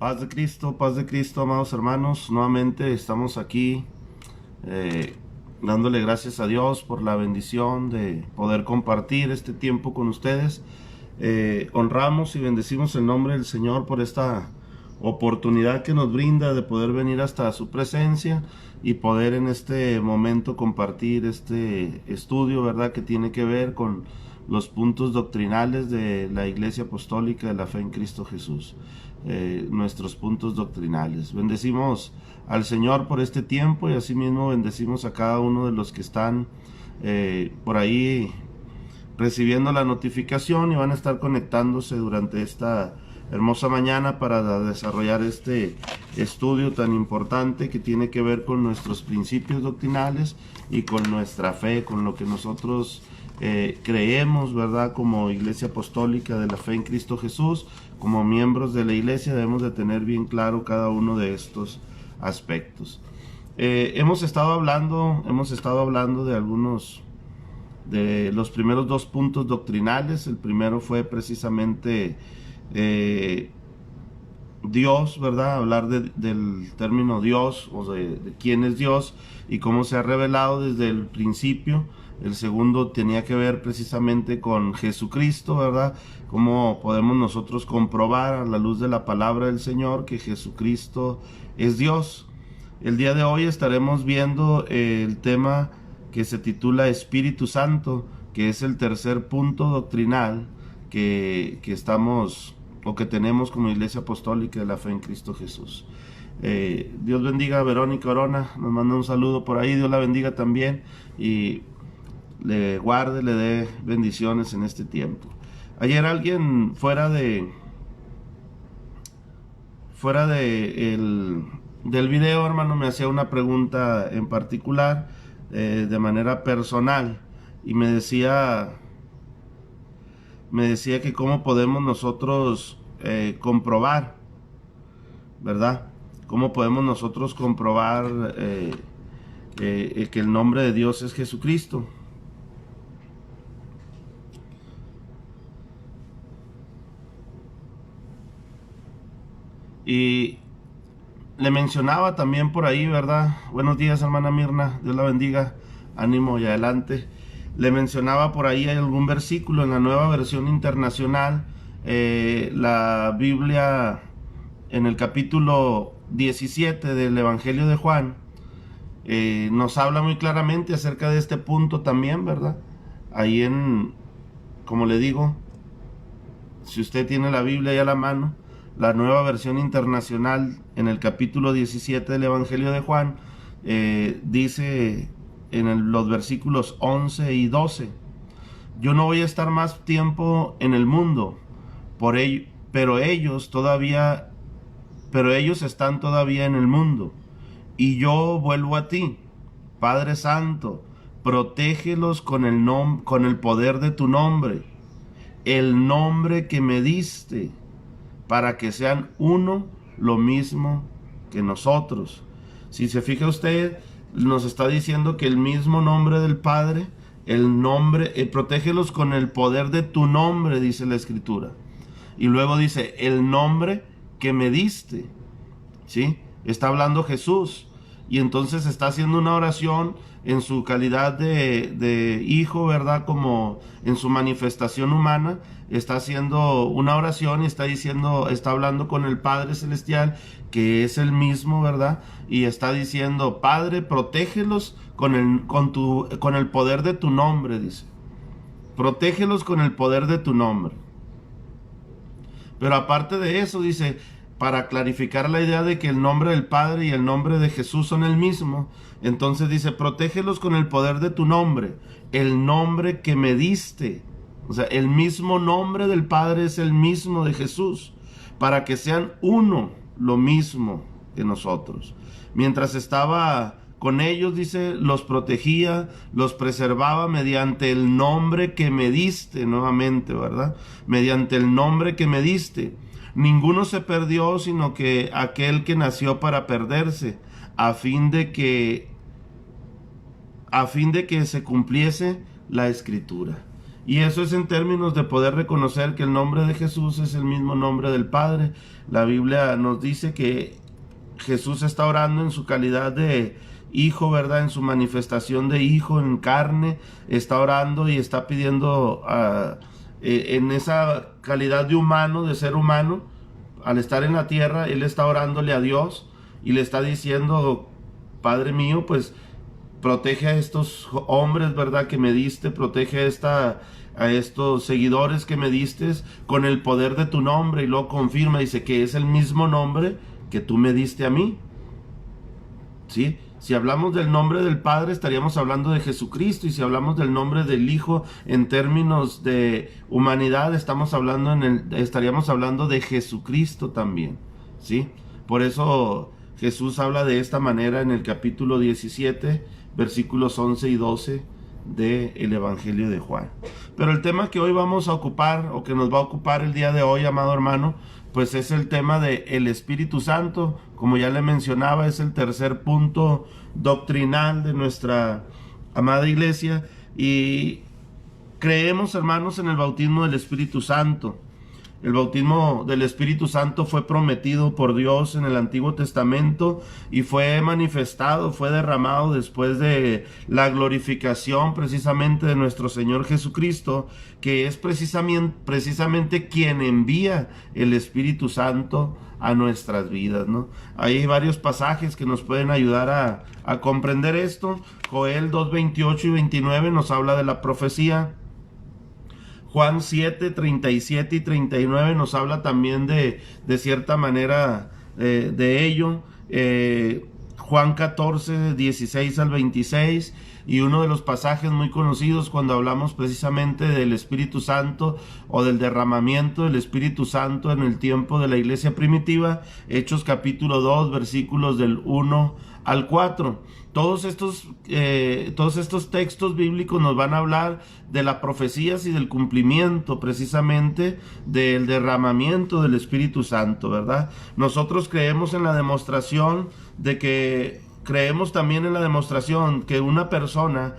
paz de Cristo, amados hermanos. Nuevamente estamos aquí dándole gracias a Dios por la bendición de poder compartir este tiempo con ustedes. Honramos y bendecimos el nombre del Señor por esta oportunidad que nos brinda de poder venir hasta su presencia y poder en este momento compartir este estudio, ¿verdad?, que tiene que ver con los puntos doctrinales de la Iglesia Apostólica de la Fe en Cristo Jesús. Nuestros puntos doctrinales. Bendecimos al Señor por este tiempo y asimismo bendecimos a cada uno de los que están por ahí recibiendo la notificación y van a estar conectándose durante esta hermosa mañana para desarrollar este estudio tan importante que tiene que ver con nuestros principios doctrinales y con nuestra fe, con lo que nosotros creemos, ¿verdad? Como Iglesia Apostólica de la Fe en Cristo Jesús, como miembros de la Iglesia debemos de tener bien claro cada uno de estos aspectos. Hemos estado hablando de algunos de los primeros dos puntos doctrinales. El primero fue precisamente Dios, ¿verdad? Hablar del término Dios o de quién es Dios y cómo se ha revelado desde el principio. El segundo tenía que ver precisamente con Jesucristo, ¿verdad? Cómo podemos nosotros comprobar a la luz de la palabra del Señor que Jesucristo es Dios. El día de hoy estaremos viendo el tema que se titula Espíritu Santo, que es el tercer punto doctrinal que estamos o que tenemos como Iglesia Apostólica de la Fe en Cristo Jesús. Dios bendiga a Verónica Orona, nos manda un saludo por ahí. Dios la bendiga también y le guarde, le dé bendiciones en este tiempo. Ayer alguien fuera del video, hermano, me hacía una pregunta en particular de manera personal y me decía que cómo podemos nosotros comprobar, ¿verdad? ¿Cómo podemos nosotros comprobar que el nombre de Dios es Jesucristo? Y le mencionaba también por ahí, ¿verdad? Buenos días, hermana Mirna, Dios la bendiga, ánimo y adelante. Le mencionaba por ahí hay algún versículo en la Nueva Versión Internacional, la Biblia en el capítulo 17 del Evangelio de Juan, nos habla muy claramente acerca de este punto también, ¿verdad? Ahí como le digo, si usted tiene la Biblia ahí a la mano, la Nueva Versión Internacional en el capítulo 17 del Evangelio de Juan dice en los versículos 11 y 12: yo no voy a estar más tiempo en el mundo, pero ellos están todavía en el mundo, y yo vuelvo a ti, Padre Santo, protégelos con el poder de tu nombre, el nombre que me diste, para que sean uno, lo mismo que nosotros. Si se fija usted, nos está diciendo que el mismo nombre del Padre, protégelos con el poder de tu nombre, dice la Escritura. Y luego dice, el nombre que me diste, ¿sí? Está hablando Jesús. Y entonces está haciendo una oración en su calidad de hijo, ¿verdad? Como en su manifestación humana, está haciendo una oración y está hablando con el Padre Celestial, que es el mismo, ¿verdad? Y está diciendo, Padre, protégelos con el poder de tu nombre, dice. Protégelos con el poder de tu nombre. Pero aparte de eso, dice, para clarificar la idea de que el nombre del Padre y el nombre de Jesús son el mismo, entonces dice, protégelos con el poder de tu nombre, el nombre que me diste. O sea, el mismo nombre del Padre es el mismo de Jesús, para que sean uno, lo mismo que nosotros. Mientras estaba con ellos, dice, los protegía, los preservaba mediante el nombre que me diste, nuevamente, ¿verdad? Mediante el nombre que me diste. Ninguno se perdió, sino que aquel que nació para perderse, a fin de que se cumpliese la Escritura. Y eso es en términos de poder reconocer que el nombre de Jesús es el mismo nombre del Padre. La Biblia nos dice que Jesús está orando en su calidad de hijo, ¿verdad? En su manifestación de hijo en carne, está orando y está pidiendo en esa calidad de humano, de ser humano, al estar en la tierra, él está orándole a Dios y le está diciendo: Padre mío, pues protege a estos hombres, ¿verdad?, que me diste, protege a estos seguidores que me diste con el poder de tu nombre. Y luego confirma, dice que es el mismo nombre que tú me diste a mí. ¿Sí? Si hablamos del nombre del Padre, estaríamos hablando de Jesucristo, y si hablamos del nombre del Hijo en términos de humanidad, estaríamos hablando de Jesucristo también, ¿sí? Por eso Jesús habla de esta manera en el capítulo 17, versículos 11 y 12 del Evangelio de Juan. Pero el tema que hoy vamos a ocupar, o que nos va a ocupar el día de hoy, amado hermano, pues es el tema de el Espíritu Santo. Como ya le mencionaba, es el tercer punto doctrinal de nuestra amada iglesia, y creemos, hermanos, en el bautismo del Espíritu Santo. El bautismo del Espíritu Santo fue prometido por Dios en el Antiguo Testamento y fue manifestado, fue derramado después de la glorificación precisamente de nuestro Señor Jesucristo, que es precisamente quien envía el Espíritu Santo a nuestras vidas, ¿no? Hay varios pasajes que nos pueden ayudar a comprender esto. Joel 2:28 y 29 nos habla de la profecía. Juan 7, 37 y 39 nos habla también de cierta manera de ello. Juan 14, 16 al 26, y uno de los pasajes muy conocidos cuando hablamos precisamente del Espíritu Santo o del derramamiento del Espíritu Santo en el tiempo de la iglesia primitiva, Hechos capítulo 2, versículos del 1 al 4. Todos estos textos bíblicos nos van a hablar de las profecías y del cumplimiento precisamente del derramamiento del Espíritu Santo, ¿verdad? Nosotros creemos también en la demostración que una persona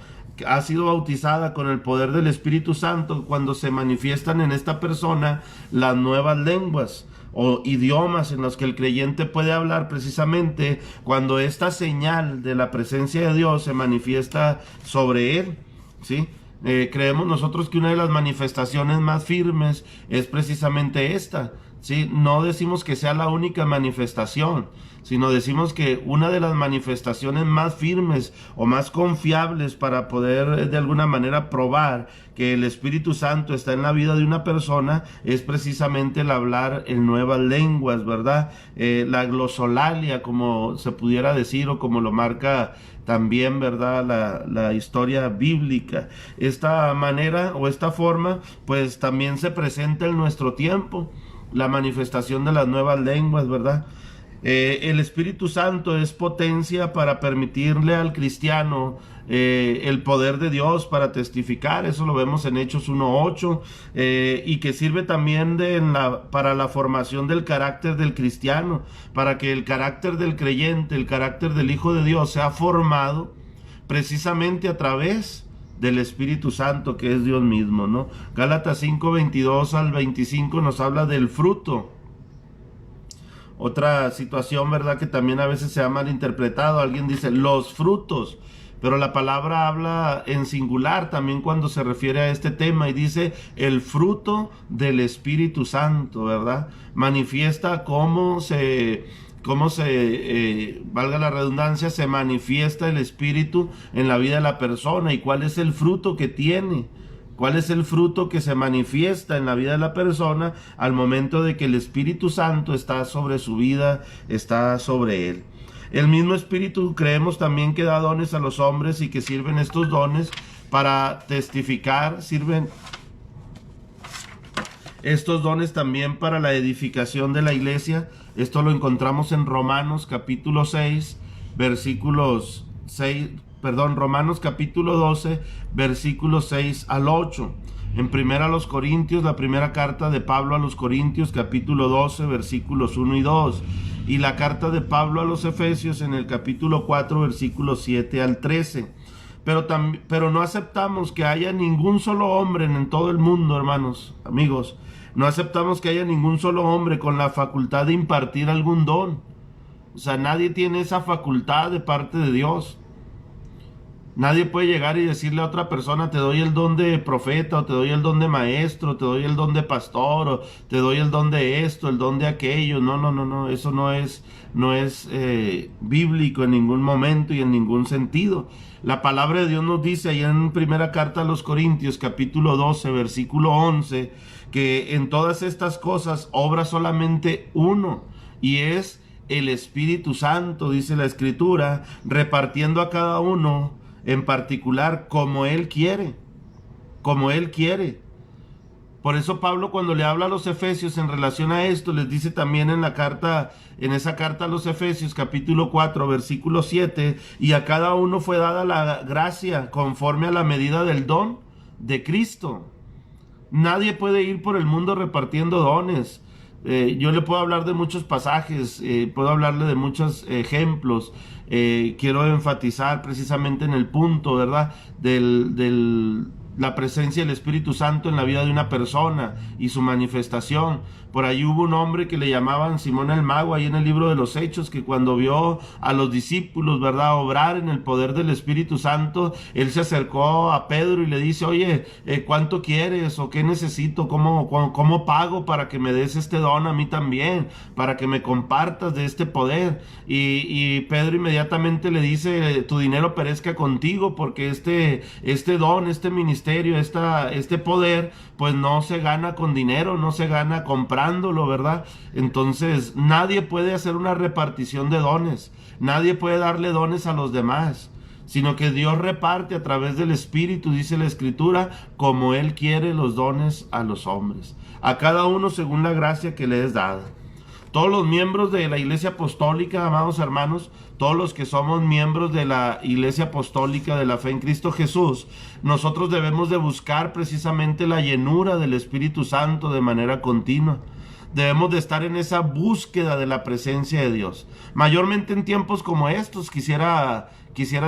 ha sido bautizada con el poder del Espíritu Santo cuando se manifiestan en esta persona las nuevas lenguas o idiomas en los que el creyente puede hablar, precisamente cuando esta señal de la presencia de Dios se manifiesta sobre él, ¿sí? Creemos nosotros que una de las manifestaciones más firmes es precisamente esta, ¿sí? No decimos que sea la única manifestación, sino decimos que una de las manifestaciones más firmes o más confiables para poder de alguna manera probar que el Espíritu Santo está en la vida de una persona es precisamente el hablar en nuevas lenguas, ¿verdad? La glosolalia, como se pudiera decir, o como lo marca también, ¿verdad?, la historia bíblica. Esta manera o esta forma pues también se presenta en nuestro tiempo, la manifestación de las nuevas lenguas, ¿verdad? El Espíritu Santo es potencia para permitirle al cristiano el poder de Dios para testificar. Eso lo vemos en Hechos 1:8, y que sirve también para la formación del carácter del cristiano, para que el carácter del creyente, el carácter del Hijo de Dios sea formado precisamente a través del Espíritu Santo, que es Dios mismo, ¿no? Gálatas 5:22 al 25 nos habla del fruto. Otra situación, ¿verdad?, que también a veces se ha malinterpretado. Alguien dice los frutos, pero la palabra habla en singular también cuando se refiere a este tema, y dice el fruto del Espíritu Santo, ¿verdad? Manifiesta valga la redundancia, se manifiesta el Espíritu en la vida de la persona, y cuál es el fruto que tiene. ¿Cuál es el fruto que se manifiesta en la vida de la persona al momento de que el Espíritu Santo está sobre su vida, está sobre él? El mismo Espíritu creemos también que da dones a los hombres, y que sirven estos dones para testificar, sirven estos dones también para la edificación de la iglesia. Esto lo encontramos en Romanos capítulo 6, versículos 6, Romanos capítulo 12, versículos 6 al 8. En primera a los Corintios, la primera carta de Pablo a los Corintios, capítulo 12, versículos 1 y 2. Y la carta de Pablo a los Efesios en el capítulo 4, versículos 7 al 13. pero no aceptamos que haya ningún solo hombre en todo el mundo, hermanos, amigos. No aceptamos que haya ningún solo hombre con la facultad de impartir algún don. O sea, nadie tiene esa facultad de parte de Dios. Nadie puede llegar y decirle a otra persona: te doy el don de profeta, o te doy el don de maestro, te doy el don de pastor, o te doy el don de esto, el don de aquello. No, no, no, no, eso no es bíblico en ningún momento y en ningún sentido. La palabra de Dios nos dice ahí en primera carta a los Corintios, capítulo 12, versículo 11, que en todas estas cosas obra solamente uno, y es el Espíritu Santo, dice la Escritura, repartiendo a cada uno en particular como Él quiere, como Él quiere. Por eso Pablo, cuando le habla a los Efesios en relación a esto, les dice también en esa carta a los Efesios, capítulo 4, versículo 7, y a cada uno fue dada la gracia conforme a la medida del don de Cristo. Nadie puede ir por el mundo repartiendo dones. Yo le puedo hablar de muchos pasajes, puedo hablarle de muchos ejemplos. Quiero enfatizar precisamente en el punto, ¿verdad?, la presencia del Espíritu Santo en la vida de una persona y su manifestación. Por ahí hubo un hombre que le llamaban Simón el Mago, ahí en el libro de los Hechos, que cuando vio a los discípulos, ¿verdad?, obrar en el poder del Espíritu Santo, él se acercó a Pedro y le dice: oye, ¿cuánto quieres o qué necesito? ¿Cómo pago para que me des este don a mí también? Para que me compartas de este poder. Y Pedro inmediatamente le dice: tu dinero perezca contigo, porque este don, este ministerio, este poder, pues no se gana con dinero, no se gana comprándolo, ¿verdad? Entonces nadie puede hacer una repartición de dones, nadie puede darle dones a los demás, sino que Dios reparte a través del Espíritu, dice la Escritura, como Él quiere los dones a los hombres, a cada uno según la gracia que le es dada. Todos los miembros de la Iglesia Apostólica, amados hermanos, todos los que somos miembros de la Iglesia Apostólica de la Fe en Cristo Jesús, nosotros debemos de buscar precisamente la llenura del Espíritu Santo de manera continua. Debemos de estar en esa búsqueda de la presencia de Dios. Mayormente en tiempos como estos, quisiera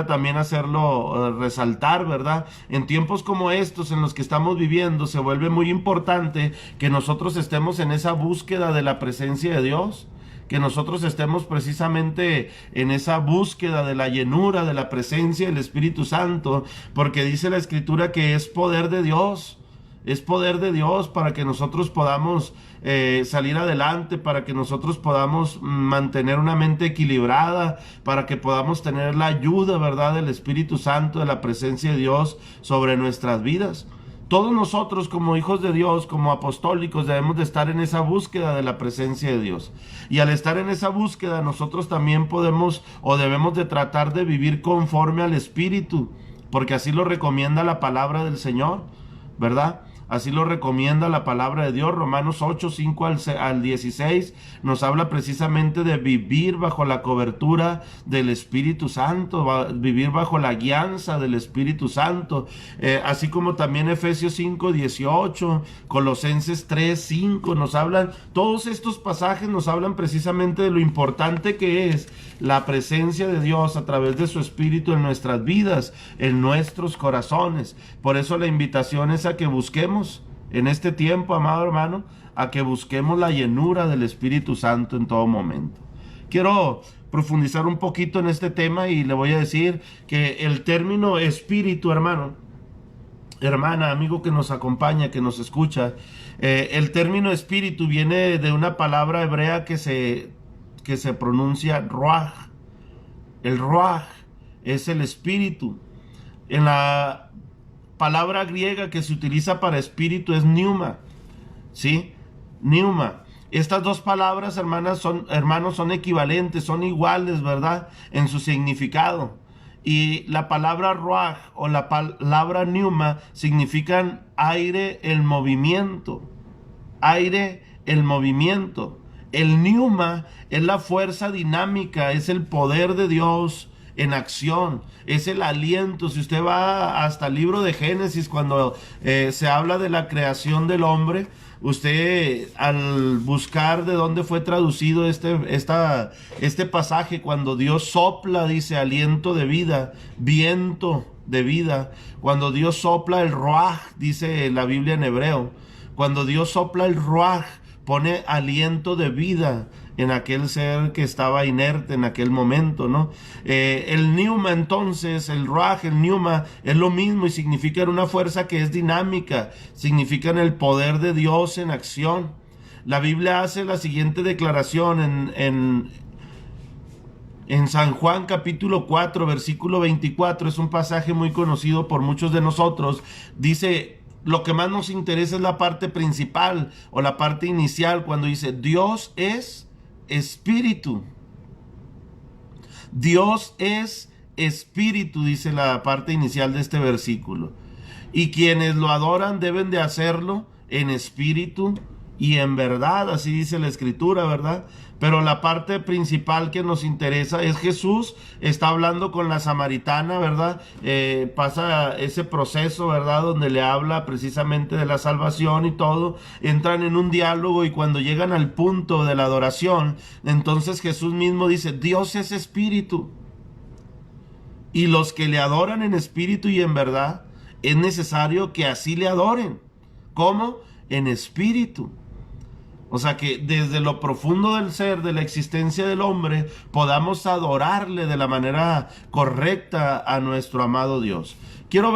también hacerlo resaltar, ¿verdad? En tiempos como estos en los que estamos viviendo, se vuelve muy importante que nosotros estemos en esa búsqueda de la presencia de Dios, que nosotros estemos precisamente en esa búsqueda de la llenura de la presencia del Espíritu Santo, porque dice la Escritura que es poder de Dios. Es poder de Dios para que nosotros podamos salir adelante, para que nosotros podamos mantener una mente equilibrada, para que podamos tener la ayuda, ¿verdad?, del Espíritu Santo, de la presencia de Dios sobre nuestras vidas. Todos nosotros como hijos de Dios, como apostólicos, debemos de estar en esa búsqueda de la presencia de Dios. Y al estar en esa búsqueda, nosotros también podemos o debemos de tratar de vivir conforme al Espíritu, porque así lo recomienda la palabra del Señor, ¿verdad? Así lo recomienda la palabra de Dios. Romanos 8, 5 al 16 nos habla precisamente de vivir bajo la cobertura del Espíritu Santo, vivir bajo la guianza del Espíritu Santo, así como también Efesios 5, 18, Colosenses 3, 5 nos hablan. Todos estos pasajes nos hablan precisamente de lo importante que es la presencia de Dios a través de su Espíritu en nuestras vidas, en nuestros corazones. Por eso la invitación es a que busquemos en este tiempo, amado hermano, a que busquemos la llenura del Espíritu Santo en todo momento. Quiero profundizar un poquito en este tema y le voy a decir que el término espíritu, hermano, hermana, amigo que nos acompaña, que nos escucha, el término espíritu viene de una palabra hebrea que se pronuncia ruach. El ruach es el espíritu. En la palabra griega que se utiliza para espíritu es pneuma, ¿sí? Pneuma. Estas dos palabras, hermanos, son equivalentes, son iguales, ¿verdad?, en su significado. Y la palabra ruach o la palabra pneuma significan aire en movimiento. Aire en movimiento. El pneuma es la fuerza dinámica, es el poder de Dios en acción, es el aliento. Si usted va hasta el libro de Génesis, cuando se habla de la creación del hombre, usted al buscar de dónde fue traducido este pasaje, cuando Dios sopla, dice, aliento de vida, viento de vida, cuando Dios sopla el ruaj, dice la Biblia en hebreo, cuando Dios sopla el ruaj, pone aliento de vida en aquel ser que estaba inerte en aquel momento, ¿no? El pneuma, entonces, el ruaj, el pneuma, es lo mismo y significa una fuerza que es dinámica, significan el poder de Dios en acción. La Biblia hace la siguiente declaración en San Juan capítulo 4, versículo 24, es un pasaje muy conocido por muchos de nosotros. Dice, lo que más nos interesa es la parte principal o la parte inicial, cuando dice, Dios es espíritu. Dios es espíritu, dice la parte inicial de este versículo. Y quienes lo adoran deben de hacerlo en espíritu y en verdad, así dice la escritura, ¿verdad? Pero la parte principal que nos interesa es Jesús está hablando con la samaritana, ¿verdad? Pasa ese proceso, ¿verdad? Donde le habla precisamente de la salvación y todo. Entran en un diálogo y cuando llegan al punto de la adoración, entonces Jesús mismo dice, Dios es espíritu. Y los que le adoran en espíritu y en verdad, es necesario que así le adoren. ¿Cómo? En espíritu. O sea, que desde lo profundo del ser, de la existencia del hombre, podamos adorarle de la manera correcta a nuestro amado Dios. Quiero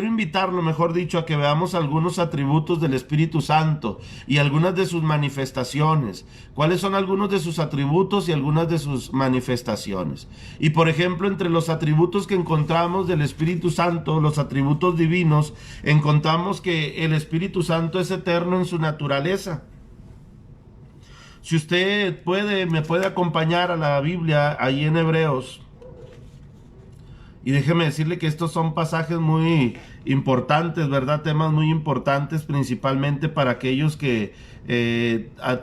invitarlo, mejor dicho, a que veamos algunos atributos del Espíritu Santo y algunas de sus manifestaciones. ¿Cuáles son algunos de sus atributos y algunas de sus manifestaciones? Y por ejemplo, entre los atributos que encontramos del Espíritu Santo, los atributos divinos, encontramos que el Espíritu Santo es eterno en su naturaleza. Si usted me puede acompañar a la Biblia ahí en Hebreos. Y déjeme decirle que estos son pasajes muy importantes, ¿verdad? Temas muy importantes, principalmente para aquellos que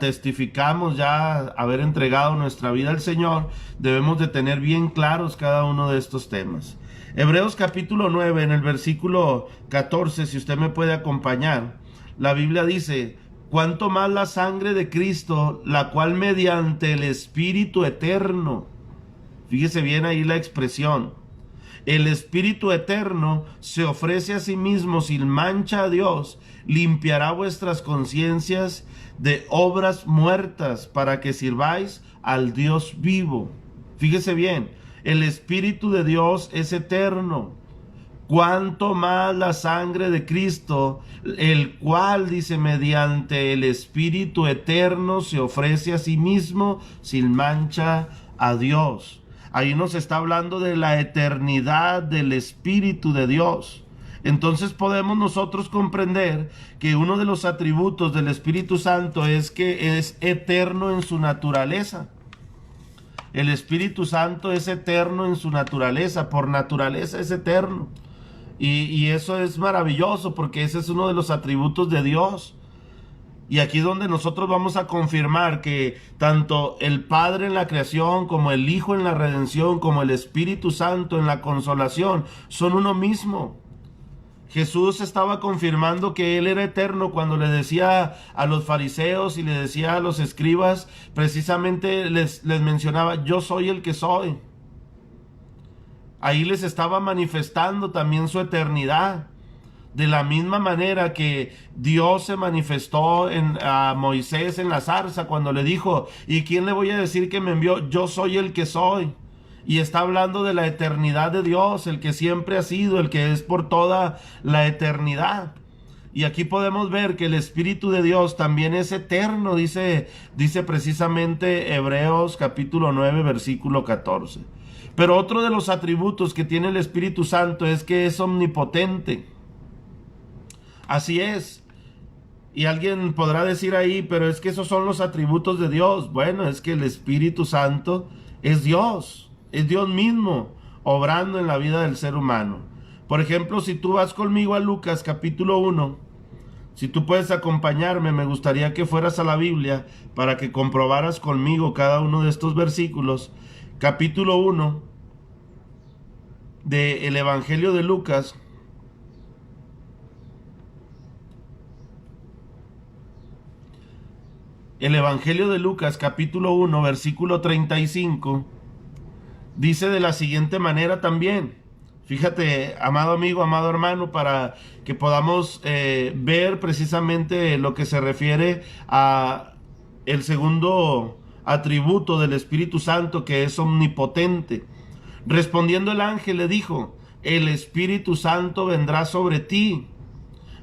testificamos ya haber entregado nuestra vida al Señor. Debemos de tener bien claros cada uno de estos temas. Hebreos capítulo 9, en el versículo 14, si usted me puede acompañar, la Biblia dice, cuánto más la sangre de Cristo, la cual mediante el Espíritu eterno, fíjese bien ahí la expresión, el Espíritu eterno se ofrece a sí mismo sin mancha a Dios, limpiará vuestras conciencias de obras muertas para que sirváis al Dios vivo. Fíjese bien, el Espíritu de Dios es eterno. Cuanto más la sangre de Cristo, el cual, dice, mediante el Espíritu eterno se ofrece a sí mismo sin mancha a Dios. Ahí nos está hablando de la eternidad del Espíritu de Dios. Entonces podemos nosotros comprender que uno de los atributos del Espíritu Santo es que es eterno en su naturaleza. El Espíritu Santo es eterno en su naturaleza, por naturaleza es eterno. Y eso es maravilloso porque ese es uno de los atributos de Dios. Y aquí es donde nosotros vamos a confirmar que tanto el Padre en la creación, como el Hijo en la redención, como el Espíritu Santo en la consolación, son uno mismo. Jesús estaba confirmando que Él era eterno cuando le decía a los fariseos y le decía a los escribas, precisamente les mencionaba, yo soy el que soy. Ahí les estaba manifestando también su eternidad. De la misma manera que Dios se manifestó a Moisés en la zarza cuando le dijo, ¿y quién le voy a decir que me envió? Yo soy el que soy. Y está hablando de la eternidad de Dios, el que siempre ha sido, el que es por toda la eternidad. Y aquí podemos ver que el Espíritu de Dios también es eterno, dice precisamente Hebreos capítulo 9, versículo 14. Pero otro de los atributos que tiene el Espíritu Santo es que es omnipotente. Así es. Y alguien podrá decir ahí, pero es que esos son los atributos de Dios. Bueno, es que el Espíritu Santo es Dios mismo, obrando en la vida del ser humano. Por ejemplo, si tú vas conmigo a Lucas capítulo 1, si tú puedes acompañarme, me gustaría que fueras a la Biblia para que comprobaras conmigo cada uno de estos versículos. Capítulo 1 del Evangelio de Lucas. El Evangelio de Lucas, capítulo 1, versículo 35, dice de la siguiente manera también. Fíjate, amado amigo, amado hermano, para que podamos ver precisamente lo que se refiere a el segundo atributo del Espíritu Santo, que es omnipotente. Respondiendo el ángel le dijo: el Espíritu Santo vendrá sobre ti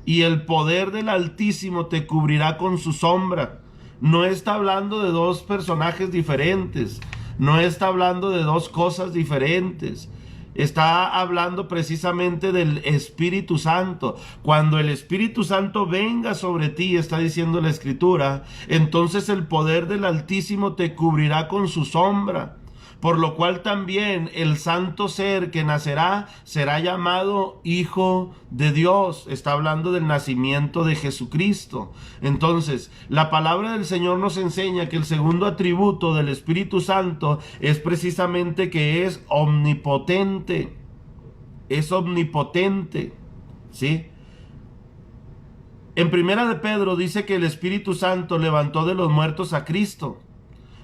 y el poder del Altísimo te cubrirá con su sombra. No está hablando de dos personajes diferentes, no está hablando de dos cosas diferentes. Está hablando precisamente del Espíritu Santo. Cuando el Espíritu Santo venga sobre ti, está diciendo la Escritura, entonces el poder del Altísimo te cubrirá con su sombra. Por lo cual también el santo ser que nacerá será llamado Hijo de Dios. Está hablando del nacimiento de Jesucristo. Entonces, la palabra del Señor nos enseña que el segundo atributo del Espíritu Santo es precisamente que es omnipotente. Es omnipotente, ¿sí? En Primera de Pedro dice que el Espíritu Santo levantó de los muertos a Cristo.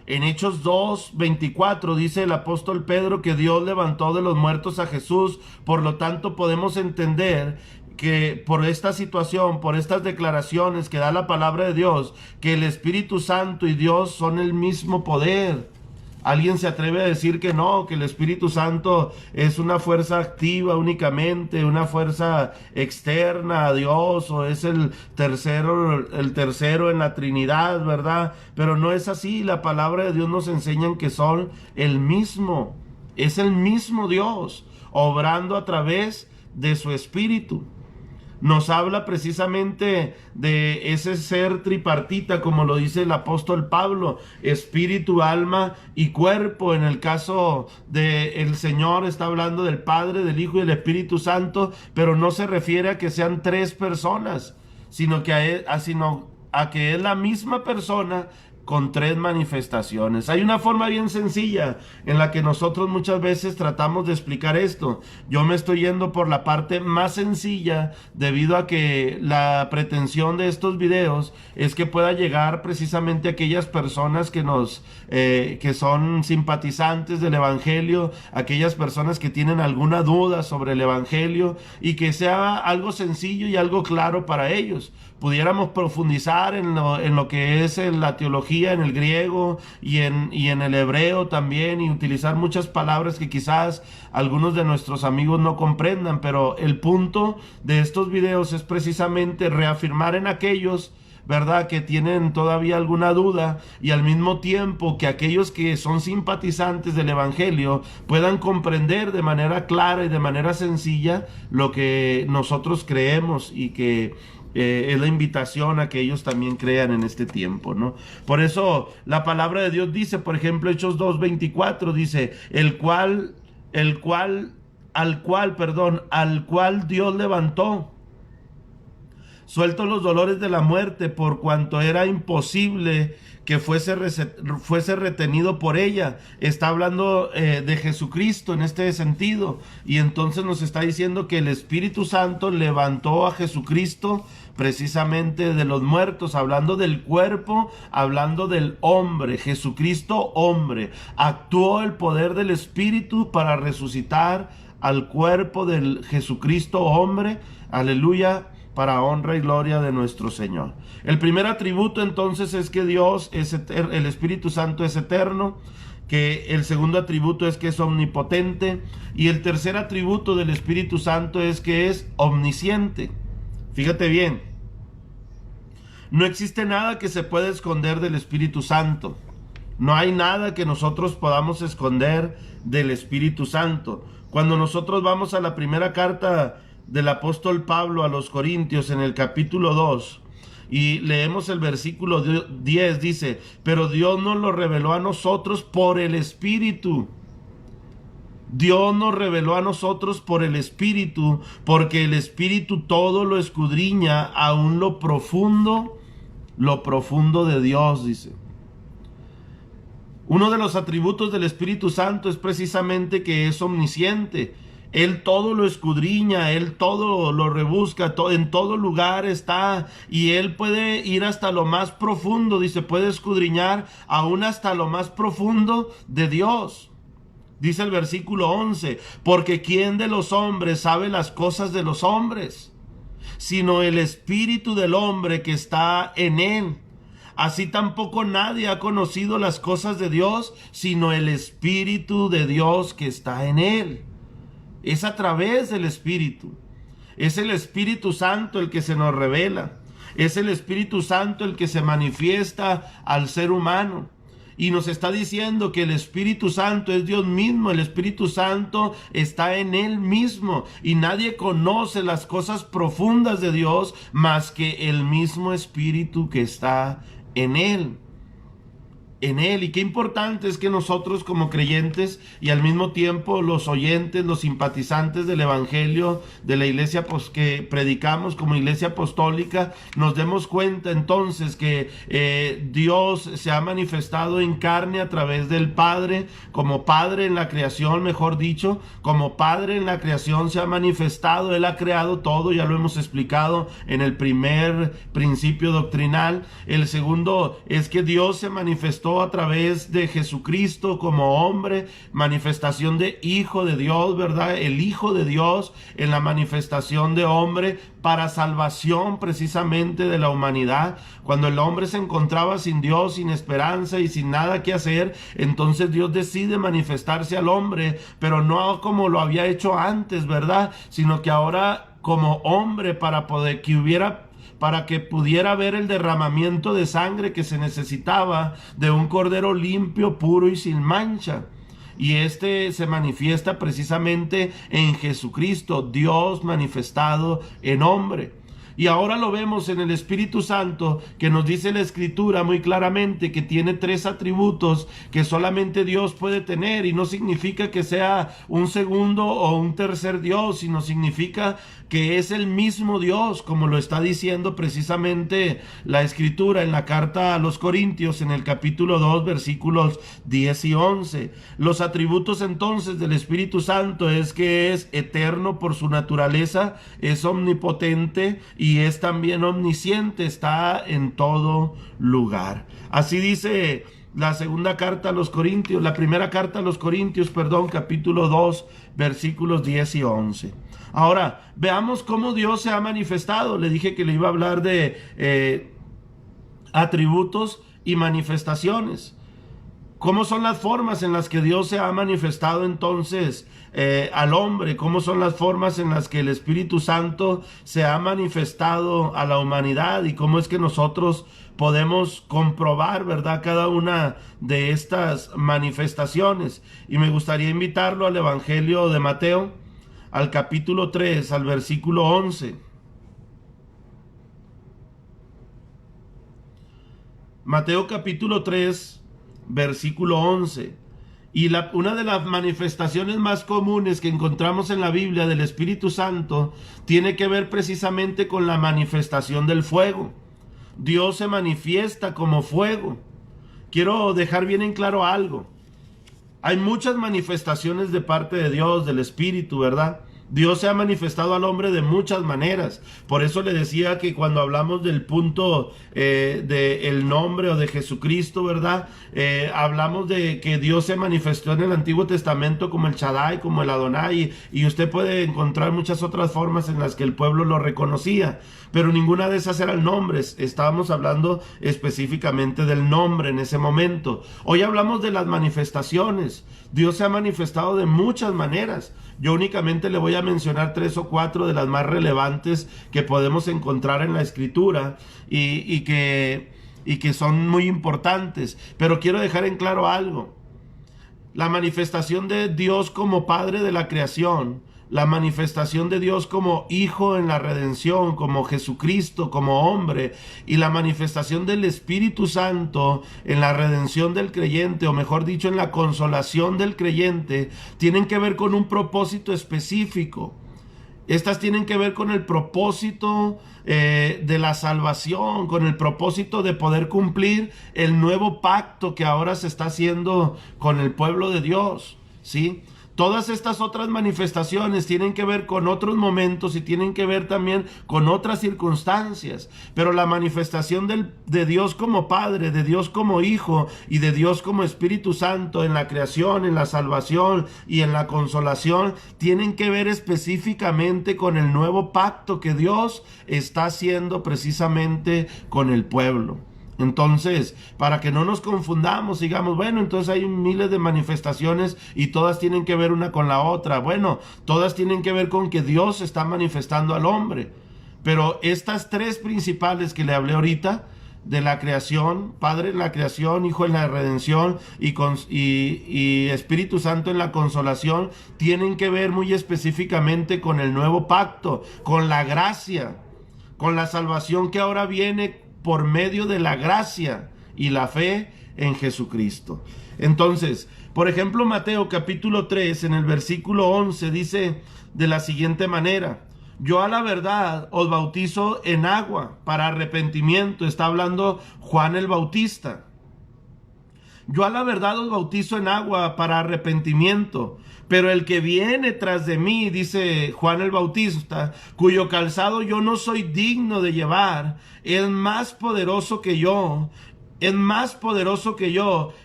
En Hechos 2:24 dice el apóstol Pedro que Dios levantó de los muertos a Jesús. Por lo tanto, podemos entender que por esta situación, por estas declaraciones que da la palabra de Dios, que el Espíritu Santo y Dios son el mismo poder. Alguien se atreve a decir que no, que el Espíritu Santo es una fuerza activa únicamente, una fuerza externa a Dios, o es el tercero en la Trinidad, ¿verdad? Pero no es así. La palabra de Dios nos enseña que son el mismo, es el mismo Dios, obrando a través de su Espíritu. Nos habla precisamente de ese ser tripartita, como lo dice el apóstol Pablo: espíritu, alma y cuerpo. En el caso del Señor está hablando del Padre, del Hijo y del Espíritu Santo, pero no se refiere a que sean tres personas, sino que a que es la misma persona con tres manifestaciones. Hay una forma bien sencilla en la que nosotros muchas veces tratamos de explicar esto. Yo me estoy yendo por la parte más sencilla, debido a que la pretensión de estos videos es que pueda llegar precisamente a aquellas personas que son simpatizantes del Evangelio, aquellas personas que tienen alguna duda sobre el Evangelio, y que sea algo sencillo y algo claro para ellos. Pudiéramos profundizar en lo que es la teología en el griego y en el hebreo también, y utilizar muchas palabras que quizás algunos de nuestros amigos no comprendan, pero el punto de estos videos es precisamente reafirmar en aquellos, ¿verdad?, que tienen todavía alguna duda, y al mismo tiempo que aquellos que son simpatizantes del Evangelio puedan comprender de manera clara y de manera sencilla lo que nosotros creemos, y que es la invitación a que ellos también crean en este tiempo, ¿no? Por eso la palabra de Dios dice, por ejemplo, Hechos 2:24 dice: al cual Dios levantó, suelto los dolores de la muerte, por cuanto era imposible que fuese retenido por ella. Está hablando de Jesucristo en este sentido, y entonces nos está diciendo que el Espíritu Santo levantó a Jesucristo precisamente de los muertos, hablando del cuerpo, hablando del hombre. Jesucristo hombre, actuó el poder del Espíritu para resucitar al cuerpo del Jesucristo hombre, aleluya, para honra y gloria de nuestro Señor. El primer atributo entonces es que Dios es eterno, el Espíritu Santo es eterno. Que el segundo atributo es que es omnipotente, y el tercer atributo del Espíritu Santo es que es omnisciente. Fíjate bien, no existe nada que se pueda esconder del Espíritu Santo. No hay nada que nosotros podamos esconder del Espíritu Santo. Cuando nosotros vamos a la primera carta del apóstol Pablo a los Corintios, en el capítulo 2, y leemos el versículo 10, dice: pero Dios nos lo reveló a nosotros por el Espíritu. Dios nos reveló a nosotros por el Espíritu, porque el Espíritu todo lo escudriña, aún lo profundo de Dios, dice. Uno de los atributos del Espíritu Santo es precisamente que es omnisciente. Él todo lo escudriña, Él todo lo rebusca, en todo lugar está, y Él puede ir hasta lo más profundo, dice, puede escudriñar aún hasta lo más profundo de Dios. Dice el versículo 11, porque ¿quién de los hombres sabe las cosas de los hombres? Sino el espíritu del hombre que está en él. Así tampoco nadie ha conocido las cosas de Dios, sino el espíritu de Dios que está en él. Es a través del espíritu. Es el Espíritu Santo el que se nos revela. Es el Espíritu Santo el que se manifiesta al ser humano. Y nos está diciendo que el Espíritu Santo es Dios mismo. El Espíritu Santo está en Él mismo. Y nadie conoce las cosas profundas de Dios más que el mismo Espíritu que está en Él. En Él. Y qué importante es que nosotros como creyentes y al mismo tiempo los oyentes, los simpatizantes del evangelio de la iglesia que predicamos como iglesia apostólica, nos demos cuenta entonces que Dios se ha manifestado en carne a través del Padre, como Padre en la creación, mejor dicho, como Padre en la creación se ha manifestado. Él ha creado todo, ya lo hemos explicado en el primer principio doctrinal. El segundo es que Dios se manifestó a través de Jesucristo como hombre, manifestación de Hijo de Dios, ¿verdad? El Hijo de Dios en la manifestación de hombre para salvación precisamente de la humanidad. Cuando el hombre se encontraba sin Dios, sin esperanza y sin nada que hacer, entonces Dios decide manifestarse al hombre, pero no como lo había hecho antes, ¿verdad? Sino que ahora como hombre para que pudiera ver el derramamiento de sangre que se necesitaba de un cordero limpio, puro y sin mancha. Y este se manifiesta precisamente en Jesucristo, Dios manifestado en hombre. Y ahora lo vemos en el Espíritu Santo, que nos dice la Escritura muy claramente que tiene 3 atributos que solamente Dios puede tener, y no significa que sea un segundo o un tercer Dios, sino significa que es el mismo Dios, como lo está diciendo precisamente la Escritura en la carta a los Corintios, en el capítulo 2, versículos 10 y 11. Los atributos entonces del Espíritu Santo es que es eterno por su naturaleza, es omnipotente y es también omnisciente, está en todo lugar. Así dice la segunda carta a los Corintios, la primera carta a los Corintios, capítulo 2, versículos 10 y 11. Ahora, veamos cómo Dios se ha manifestado. Le dije que le iba a hablar de atributos y manifestaciones. ¿Cómo son las formas en las que Dios se ha manifestado entonces al hombre? ¿Cómo son las formas en las que el Espíritu Santo se ha manifestado a la humanidad? ¿Y cómo es que nosotros podemos comprobar, verdad, cada una de estas manifestaciones? Y me gustaría invitarlo al Evangelio de Mateo, al capítulo 3, al versículo 11. Mateo capítulo 3, versículo 11. Y una de las manifestaciones más comunes que encontramos en la Biblia del Espíritu Santo tiene que ver precisamente con la manifestación del fuego. Dios se manifiesta como fuego. Quiero dejar bien en claro algo. Hay muchas manifestaciones de parte de Dios, del Espíritu, ¿verdad? Dios se ha manifestado al hombre de muchas maneras. Por eso le decía que cuando hablamos del punto del nombre o de Jesucristo, ¿verdad? Hablamos de que Dios se manifestó en el Antiguo Testamento como el Shaddai, como el Adonai, y usted puede encontrar muchas otras formas en las que el pueblo lo reconocía, pero ninguna de esas eran nombres. Estábamos hablando específicamente del nombre en ese momento. Hoy hablamos de las manifestaciones. Dios se ha manifestado de muchas maneras. Yo únicamente le voy a mencionar 3 o 4 de las más relevantes que podemos encontrar en la Escritura y que son muy importantes. Pero quiero dejar en claro algo. La manifestación de Dios como Padre de la creación, la manifestación de Dios como Hijo en la redención, como Jesucristo, como hombre, y la manifestación del Espíritu Santo en la redención del creyente, o mejor dicho, en la consolación del creyente, tienen que ver con un propósito específico. Estas tienen que ver con el propósito de la salvación, con el propósito de poder cumplir el nuevo pacto que ahora se está haciendo con el pueblo de Dios, ¿sí? Todas estas otras manifestaciones tienen que ver con otros momentos y tienen que ver también con otras circunstancias. Pero la manifestación de Dios como Padre, de Dios como Hijo y de Dios como Espíritu Santo en la creación, en la salvación y en la consolación, tienen que ver específicamente con el nuevo pacto que Dios está haciendo precisamente con el pueblo. Entonces, para que no nos confundamos, digamos, bueno, entonces hay miles de manifestaciones y todas tienen que ver una con la otra. Bueno, todas tienen que ver con que Dios está manifestando al hombre. Pero estas tres principales que le hablé ahorita, de la creación, Padre en la creación, Hijo en la redención y Espíritu Santo en la consolación, tienen que ver muy específicamente con el nuevo pacto, con la gracia, con la salvación que ahora viene por medio de la gracia y la fe en Jesucristo. Entonces, por ejemplo, Mateo capítulo 3, en el versículo 11, dice de la siguiente manera: yo a la verdad os bautizo en agua para arrepentimiento. Está hablando Juan el Bautista. Yo a la verdad os bautizo en agua para arrepentimiento, pero el que viene tras de mí, dice Juan el Bautista, cuyo calzado yo no soy digno de llevar, es más poderoso que yo,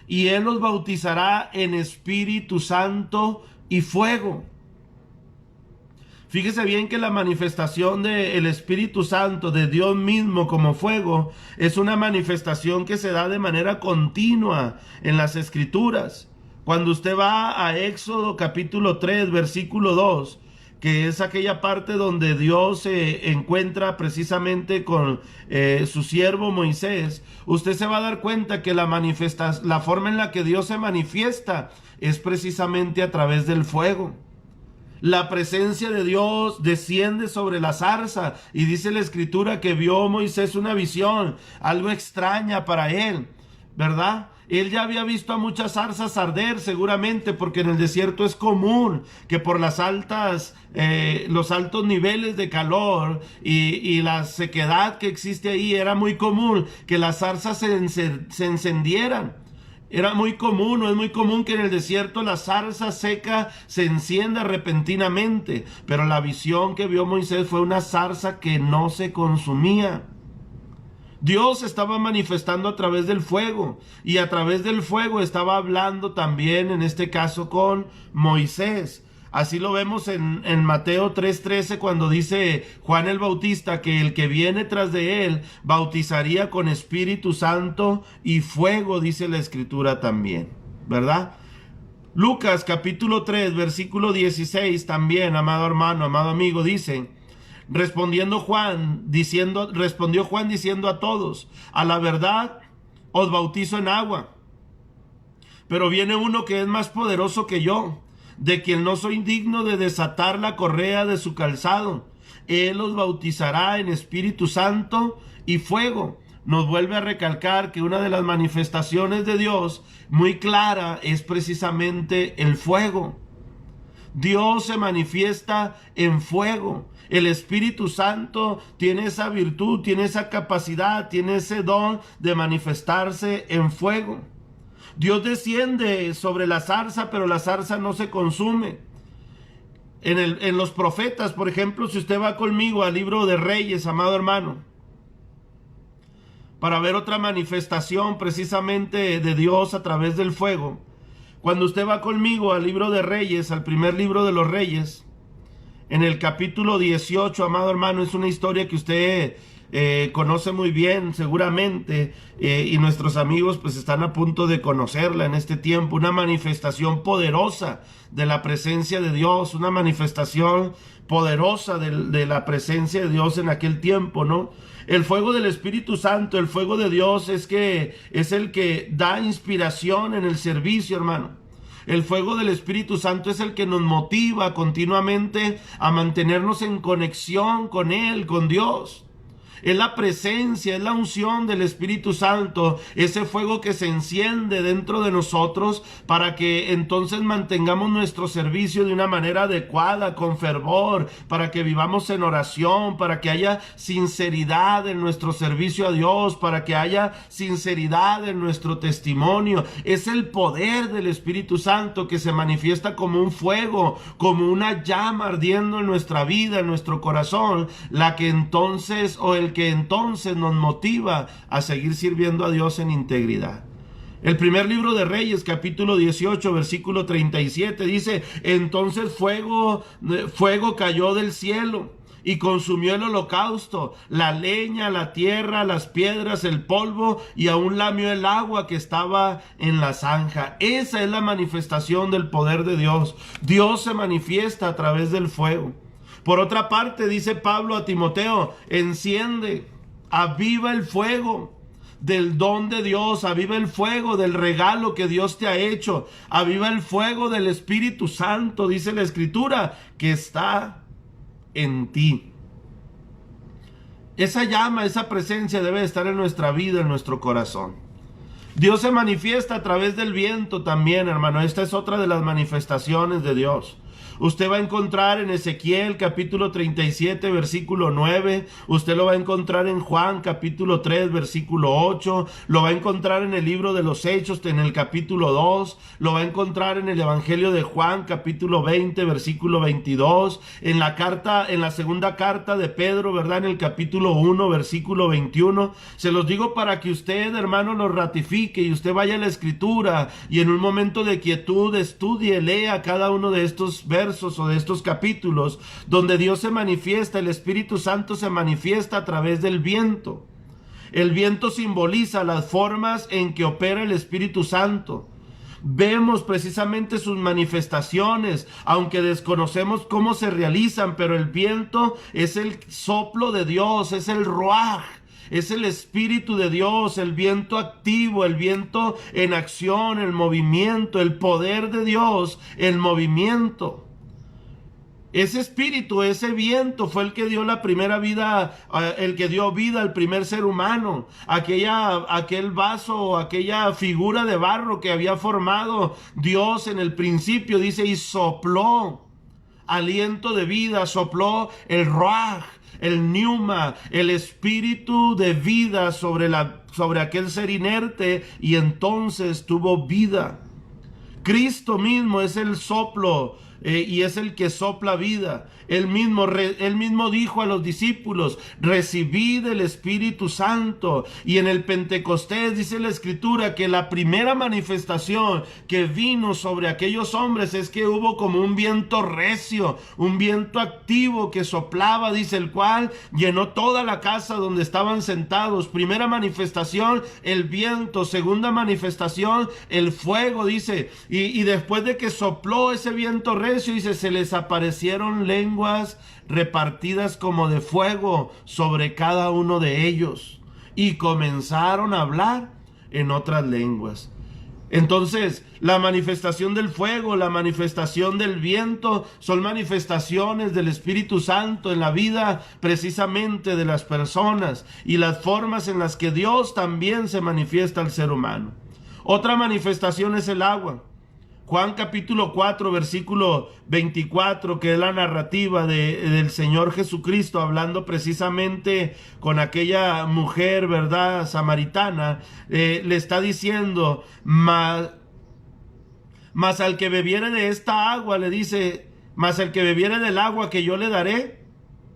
y él os bautizará en Espíritu Santo y fuego. Fíjese bien que la manifestación del Espíritu Santo, de Dios mismo como fuego, es una manifestación que se da de manera continua en las Escrituras. Cuando usted va a Éxodo capítulo 3, versículo 2, que es aquella parte donde Dios se encuentra precisamente con su siervo Moisés, usted se va a dar cuenta que la forma en la que Dios se manifiesta es precisamente a través del fuego. La presencia de Dios desciende sobre la zarza y dice la Escritura que vio Moisés una visión, algo extraña para él, ¿verdad? Él ya había visto a muchas zarzas arder seguramente, porque en el desierto es común que por los altos niveles de calor y la sequedad que existe ahí, era muy común que las zarzas se encendieran. Era muy común, o es muy común que en el desierto la zarza seca se encienda repentinamente, pero la visión que vio Moisés fue una zarza que no se consumía. Dios estaba manifestando a través del fuego, y a través del fuego estaba hablando también, en este caso, con Moisés. Así lo vemos en Mateo 3:13, cuando dice Juan el Bautista que el que viene tras de él bautizaría con Espíritu Santo y fuego, dice la Escritura también, ¿verdad? Lucas capítulo 3, versículo 16 también, amado hermano, amado amigo, dice: respondió Juan diciendo a todos: a la verdad os bautizo en agua, pero viene uno que es más poderoso que yo, de quien no soy digno de desatar la correa de su calzado. Él los bautizará en Espíritu Santo y fuego. Nos vuelve a recalcar que una de las manifestaciones de Dios muy clara es precisamente el fuego. Dios se manifiesta en fuego. El Espíritu Santo tiene esa virtud, tiene esa capacidad, tiene ese don de manifestarse en fuego. Dios desciende sobre la zarza, pero la zarza no se consume. En los profetas, por ejemplo, si usted va conmigo al libro de Reyes, amado hermano, para ver otra manifestación precisamente de Dios a través del fuego. Cuando usted va conmigo al libro de Reyes, al primer libro de los Reyes, en el capítulo 18, amado hermano, es una historia que usted conoce muy bien seguramente, y nuestros amigos pues están a punto de conocerla en este tiempo. Una manifestación poderosa de la presencia de Dios, una manifestación poderosa de la presencia de Dios en aquel tiempo, ¿no? El fuego del Espíritu Santo, el fuego de Dios es el que da inspiración en el servicio, hermano. El fuego del Espíritu Santo es el que nos motiva continuamente a mantenernos en conexión con Él, con Dios. Es la presencia, es la unción del Espíritu Santo, ese fuego que se enciende dentro de nosotros para que entonces mantengamos nuestro servicio de una manera adecuada, con fervor, para que vivamos en oración, para que haya sinceridad en nuestro servicio a Dios, para que haya sinceridad en nuestro testimonio. Es el poder del Espíritu Santo que se manifiesta como un fuego, como una llama ardiendo en nuestra vida, en nuestro corazón, la que entonces el que entonces nos motiva a seguir sirviendo a Dios en integridad. El primer libro de Reyes, capítulo 18, versículo 37, dice: entonces fuego cayó del cielo y consumió el holocausto, la leña, la tierra, las piedras, el polvo, y aún lamió el agua que estaba en la zanja. Esa es la manifestación del poder de Dios. Dios se manifiesta a través del fuego. Por otra parte, dice Pablo a Timoteo: enciende, aviva el fuego del don de Dios, aviva el fuego del regalo que Dios te ha hecho, aviva el fuego del Espíritu Santo, dice la Escritura, que está en ti. Esa llama, esa presencia debe estar en nuestra vida, en nuestro corazón. Dios se manifiesta a través del viento también, hermano. Esta es otra de las manifestaciones de Dios. Usted va a encontrar en Ezequiel capítulo 37 versículo 9, usted lo va a encontrar en Juan capítulo 3 versículo 8, lo va a encontrar en el libro de los Hechos en el capítulo 2, lo va a encontrar en el Evangelio de Juan capítulo 20 versículo 22, en la segunda carta de Pedro, ¿verdad? En el capítulo 1 versículo 21. Se los digo para que usted, hermano, lo ratifique y usted vaya a la Escritura y en un momento de quietud estudie, lea cada uno de estos versos o de estos capítulos donde Dios se manifiesta. El Espíritu Santo se manifiesta a través del viento. El viento simboliza las formas en que opera el Espíritu Santo. Vemos precisamente sus manifestaciones, aunque desconocemos cómo se realizan, pero el viento es el soplo de Dios, es el ruaj. Es el Espíritu de Dios, el viento activo, el viento en acción, el movimiento, el poder de Dios, el movimiento. Ese espíritu, ese viento fue el que dio la primera vida, el que dio vida al primer ser humano. Aquel vaso, aquella figura de barro que había formado Dios en el principio, dice, y sopló aliento de vida, sopló el ruaj, el pneuma, el espíritu de vida sobre aquel ser inerte, y entonces tuvo vida. Cristo mismo es el soplo y es el que sopla vida. Él mismo dijo a los discípulos: recibid el Espíritu Santo. Y en el Pentecostés dice la Escritura que la primera manifestación que vino sobre aquellos hombres es que hubo como un viento recio, un viento activo que soplaba, dice, el cual llenó toda la casa donde estaban sentados. Primera manifestación, el viento. Segunda manifestación, el fuego, dice. Y después de que sopló ese viento recio, dice, se les aparecieron lenguas repartidas como de fuego sobre cada uno de ellos, y comenzaron a hablar en otras lenguas. Entonces, la manifestación del fuego, la manifestación del viento, son manifestaciones del Espíritu Santo en la vida precisamente de las personas, y las formas en las que Dios también se manifiesta al ser humano. Otra manifestación es el agua. Juan capítulo 4 versículo 24, que es la narrativa del Señor Jesucristo hablando precisamente con aquella mujer, ¿verdad?, samaritana, le está diciendo, mas al que bebiere de esta agua, le dice, mas el que bebiere del agua que yo le daré,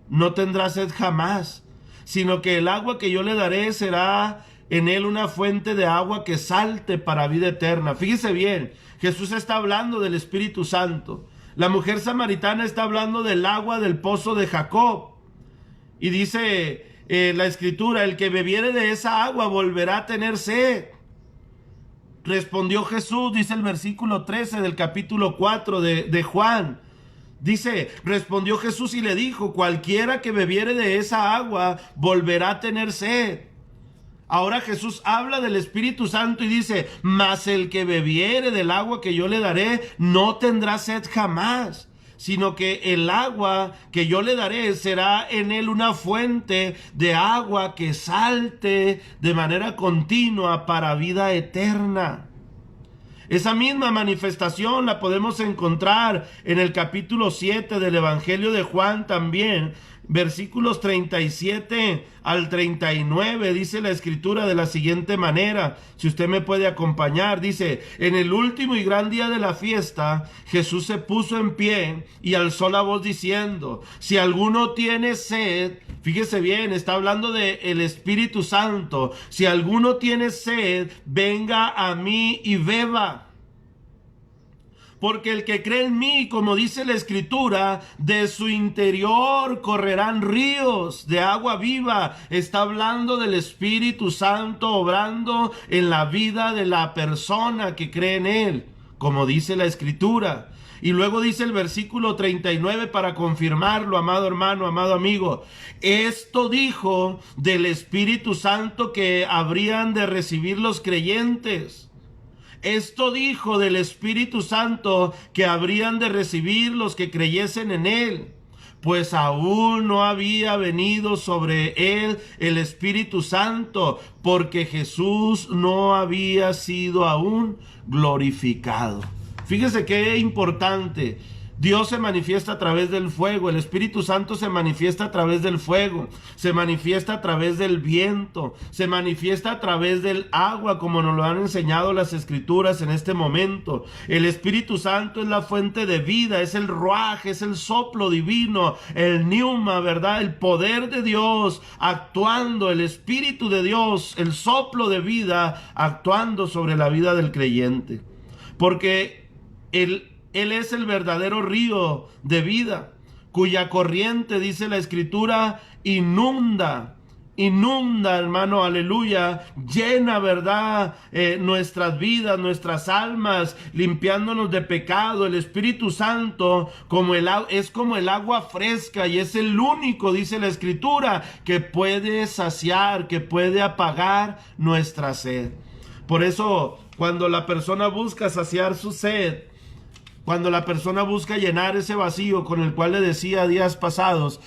no tendrá sed jamás, sino que el agua que yo le daré será en él una fuente de agua que salte para vida eterna. Fíjese bien, Jesús está hablando del Espíritu Santo. La mujer samaritana está hablando del agua del pozo de Jacob. Y dice la Escritura, el que bebiere de esa agua volverá a tener sed. Respondió Jesús, dice el versículo 13 del capítulo 4 de Juan. Dice, respondió Jesús y le dijo, cualquiera que bebiere de esa agua volverá a tener sed. Ahora Jesús habla del Espíritu Santo y dice, mas el que bebiere del agua que yo le daré no tendrá sed jamás, sino que el agua que yo le daré será en él una fuente de agua que salte de manera continua para vida eterna. Esa misma manifestación la podemos encontrar en el capítulo 7 del Evangelio de Juan también, versículos 37 al 39, dice la escritura de la siguiente manera, si usted me puede acompañar, dice: en el último y gran día de la fiesta, Jesús se puso en pie y alzó la voz diciendo: si alguno tiene sed, fíjese bien, está hablando de el Espíritu Santo, si alguno tiene sed, venga a mí y beba. Porque el que cree en mí, como dice la escritura, de su interior correrán ríos de agua viva. Está hablando del Espíritu Santo obrando en la vida de la persona que cree en él, como dice la escritura. Y luego dice el versículo 39 para confirmarlo, amado hermano, amado amigo: esto dijo del Espíritu Santo que habrían de recibir los creyentes. Esto dijo del Espíritu Santo que habrían de recibir los que creyesen en él, pues aún no había venido sobre él el Espíritu Santo, porque Jesús no había sido aún glorificado. Fíjese qué importante. Dios se manifiesta a través del fuego, el Espíritu Santo se manifiesta a través del fuego, se manifiesta a través del viento, se manifiesta a través del agua, como nos lo han enseñado las escrituras en este momento. El Espíritu Santo es la fuente de vida, es el ruaj, es el soplo divino, el pneuma, ¿verdad? El poder de Dios actuando, el Espíritu de Dios, el soplo de vida actuando sobre la vida del creyente. Porque Él es el verdadero río de vida, cuya corriente, dice la escritura, inunda, hermano, aleluya, llena, ¿verdad? Nuestras vidas, almas, limpiándonos de pecado. El Espíritu Santo es como el agua fresca, y es el único, dice la escritura, que puede saciar, que puede apagar nuestra sed. Por eso, cuando la persona busca saciar su sed, cuando la persona busca llenar ese vacío con el cual le decía días pasados,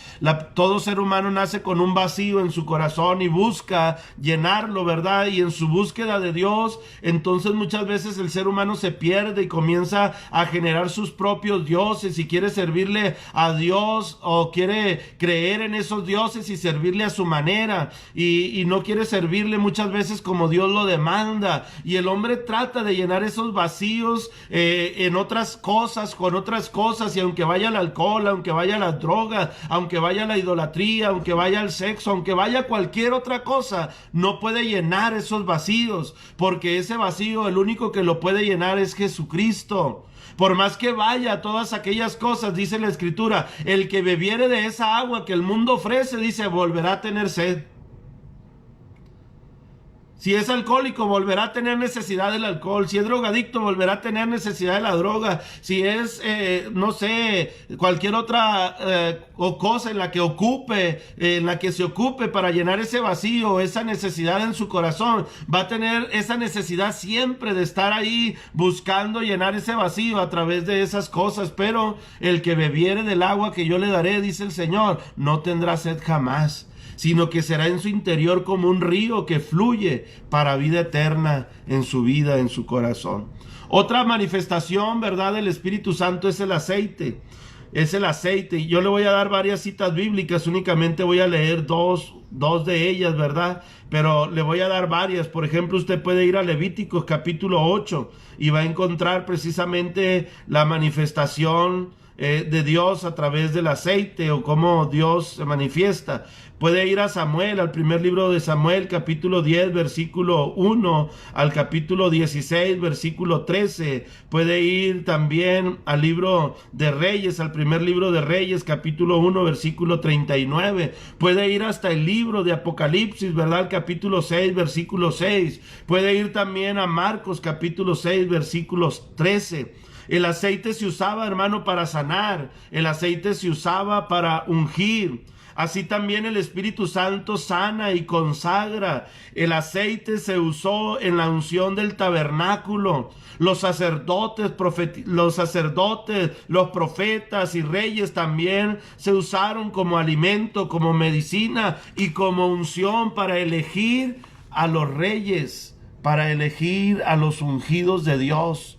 todo ser humano nace con un vacío en su corazón y busca llenarlo, ¿verdad? Y en su búsqueda de Dios, entonces muchas veces el ser humano se pierde y comienza a generar sus propios dioses y quiere servirle a Dios, o quiere creer en esos dioses y servirle a su manera, y no quiere servirle muchas veces como Dios lo demanda. Y el hombre trata de llenar esos vacíos en otras cosas, con otras cosas, y aunque vaya al alcohol, aunque vaya a las drogas, aunque vaya a la idolatría, aunque vaya al sexo, aunque vaya a cualquier otra cosa, no puede llenar esos vacíos, porque ese vacío, el único que lo puede llenar es Jesucristo. Por más que vaya a todas aquellas cosas, dice la escritura, el que bebiere de esa agua que el mundo ofrece, dice, volverá a tener sed. Si es alcohólico, volverá a tener necesidad del alcohol. Si es drogadicto, volverá a tener necesidad de la droga. Si es, no sé, cualquier otra cosa en la que se ocupe para llenar ese vacío, esa necesidad en su corazón, va a tener esa necesidad siempre de estar ahí buscando llenar ese vacío a través de esas cosas. Pero el que bebiere del agua que yo le daré, dice el Señor, no tendrá sed jamás, sino que será en su interior como un río que fluye para vida eterna en su vida, en su corazón. Otra manifestación, ¿verdad?, del Espíritu Santo es el aceite. Es el aceite. Y yo le voy a dar varias citas bíblicas, únicamente voy a leer dos de ellas, ¿verdad? Pero le voy a dar varias. Por ejemplo, usted puede ir a Levíticos capítulo 8 y va a encontrar precisamente la manifestación de Dios a través del aceite, o cómo Dios se manifiesta. Puede ir a Samuel, al primer libro de Samuel, capítulo 10, versículo 1, al capítulo 16, versículo 13. Puede ir también al libro de Reyes, al primer libro de Reyes, capítulo 1, versículo 39. Puede ir hasta el libro de Apocalipsis, ¿verdad? Capítulo 6, versículo 6. Puede ir también a Marcos, capítulo 6, versículos 13. El aceite se usaba, hermano, para sanar. El aceite se usaba para ungir. Así también el Espíritu Santo sana y consagra. El aceite se usó en la unción del tabernáculo. Los sacerdotes, los profetas y reyes también se usaron como alimento, como medicina y como unción para elegir a los reyes, para elegir a los ungidos de Dios.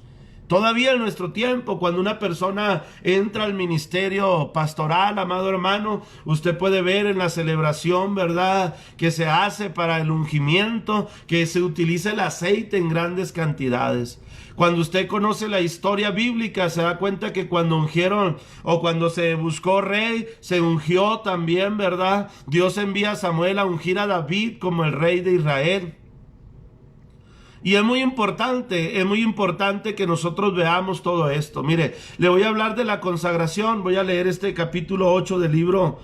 Todavía en nuestro tiempo, cuando una persona entra al ministerio pastoral, amado hermano, usted puede ver en la celebración, ¿verdad?, que se hace para el ungimiento, que se utiliza el aceite en grandes cantidades. Cuando usted conoce la historia bíblica, se da cuenta que cuando ungieron o cuando se buscó rey, se ungió también, ¿verdad? Dios envía a Samuel a ungir a David como el rey de Israel. Y es muy importante que nosotros veamos todo esto. Mire, le voy a hablar de la consagración. Voy a leer este capítulo 8 del libro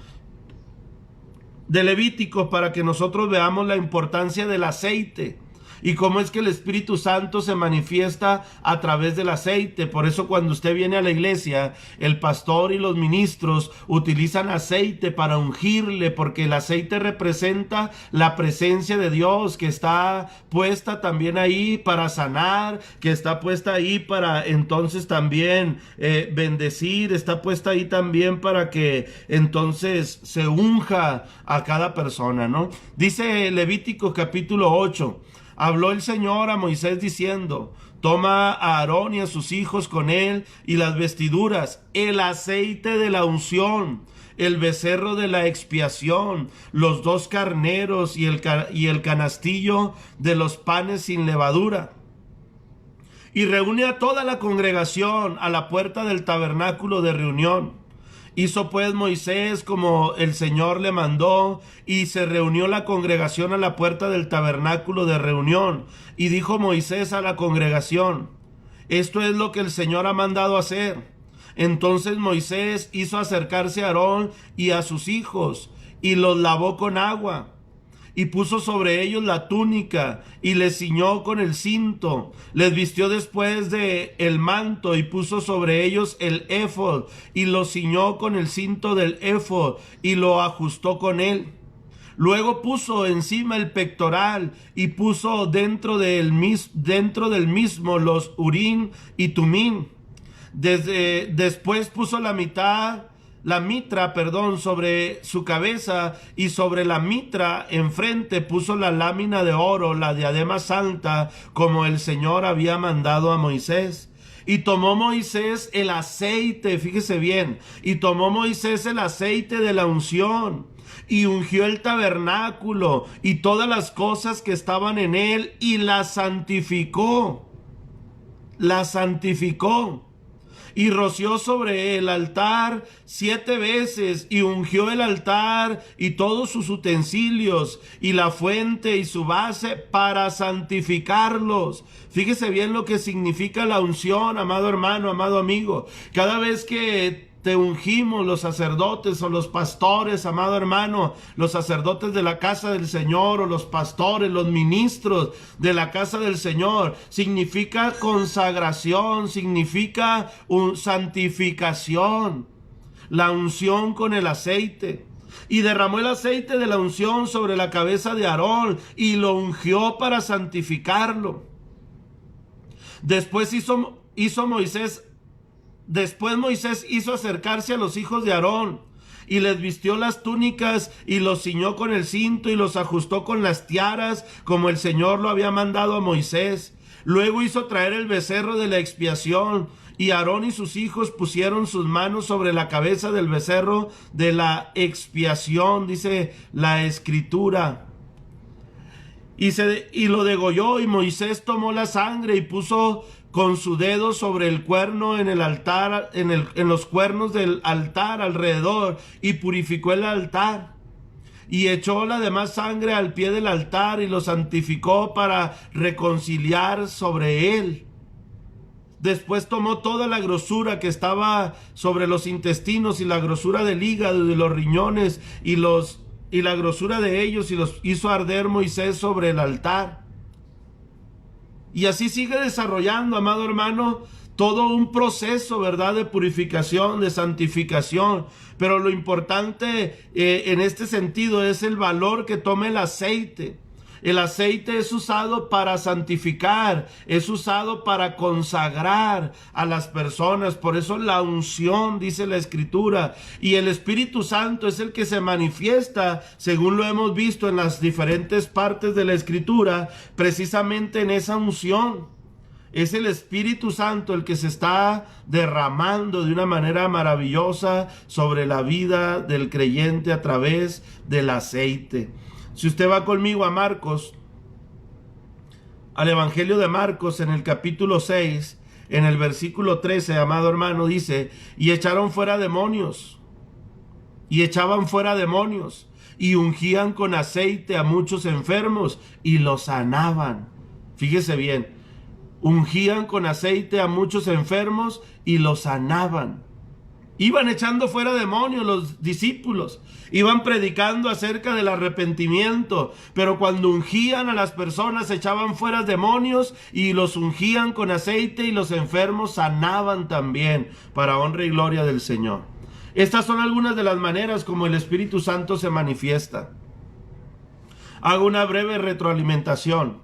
de Levíticos para que nosotros veamos la importancia del aceite y cómo es que el Espíritu Santo se manifiesta a través del aceite. Por eso cuando usted viene a la iglesia, el pastor y los ministros utilizan aceite para ungirle, porque el aceite representa la presencia de Dios, que está puesta también ahí para sanar, que está puesta ahí para entonces también bendecir, está puesta ahí también para que entonces se unja a cada persona, ¿no? Dice Levítico capítulo 8: habló el Señor a Moisés diciendo: toma a Aarón y a sus hijos con él y las vestiduras, el aceite de la unción, el becerro de la expiación, los 2 carneros y el canastillo de los panes sin levadura. Y reúne a toda la congregación a la puerta del tabernáculo de reunión. Hizo pues Moisés como el Señor le mandó, y se reunió la congregación a la puerta del tabernáculo de reunión. Y dijo Moisés a la congregación: esto es lo que el Señor ha mandado hacer. Entonces Moisés hizo acercarse a Aarón y a sus hijos, y los lavó con agua. Y puso sobre ellos la túnica, y les ciñó con el cinto. Les vistió después de el manto, y puso sobre ellos el éfod, y lo ciñó con el cinto del éfod, y lo ajustó con él. Luego puso encima el pectoral, y puso dentro del mismo los urín y tumín. Después puso la mitra, sobre su cabeza, y sobre la mitra enfrente puso la lámina de oro, la diadema santa, como el Señor había mandado a Moisés. Y tomó Moisés el aceite, fíjese bien, y tomó Moisés el aceite de la unción, y ungió el tabernáculo y todas las cosas que estaban en él, y la santificó. Y roció sobre el altar 7 veces, y ungió el altar y todos sus utensilios, y la fuente y su base, para santificarlos. Fíjese bien lo que significa la unción, amado hermano, amado amigo. Cada vez que te ungimos, los sacerdotes o los pastores, amado hermano, los sacerdotes de la casa del Señor, o los pastores, los ministros de la casa del Señor, significa consagración, significa santificación. La unción con el aceite. Y derramó el aceite de la unción sobre la cabeza de Aarón, y lo ungió para santificarlo. Después Moisés hizo acercarse a los hijos de Aarón, y les vistió las túnicas, y los ciñó con el cinto, y los ajustó con las tiaras, como el Señor lo había mandado a Moisés. Luego hizo traer el becerro de la expiación, y Aarón y sus hijos pusieron sus manos sobre la cabeza del becerro de la expiación, dice la Escritura. Y lo degolló, y Moisés tomó la sangre y puso con su dedo sobre el cuerno en el altar, en los cuernos del altar alrededor, y purificó el altar. Y echó la demás sangre al pie del altar, y lo santificó para reconciliar sobre él. Después tomó toda la grosura que estaba sobre los intestinos, y la grosura del hígado y de los riñones, y la grosura de ellos, y los hizo arder Moisés sobre el altar. Y así sigue desarrollando, amado hermano, todo un proceso, ¿verdad?, de purificación, de santificación. Pero lo importante en este sentido es el valor que toma el aceite. El aceite es usado para santificar, es usado para consagrar a las personas. Por eso la unción, dice la Escritura. Y el Espíritu Santo es el que se manifiesta, según lo hemos visto en las diferentes partes de la Escritura, precisamente en esa unción. Es el Espíritu Santo el que se está derramando de una manera maravillosa sobre la vida del creyente a través del aceite. Si usted va conmigo a Marcos, al Evangelio de Marcos, en el capítulo 6, en el versículo 13, amado hermano, dice: y echaron fuera demonios, y echaban fuera demonios, y ungían con aceite a muchos enfermos, y los sanaban. Fíjese bien, ungían con aceite a muchos enfermos, y los sanaban. Iban echando fuera demonios los discípulos, iban predicando acerca del arrepentimiento, pero cuando ungían a las personas echaban fuera demonios y los ungían con aceite, y los enfermos sanaban también, para honra y gloria del Señor. Estas son algunas de las maneras como el Espíritu Santo se manifiesta. Hago una breve retroalimentación.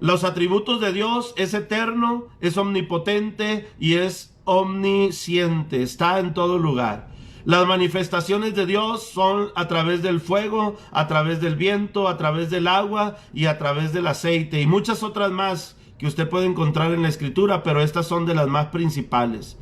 Los atributos de Dios: es eterno, es omnipotente y es omnisciente, está en todo lugar. Las manifestaciones de Dios son a través del fuego, a través del viento, a través del agua y a través del aceite, y muchas otras más que usted puede encontrar en la Escritura, pero estas son de las más principales.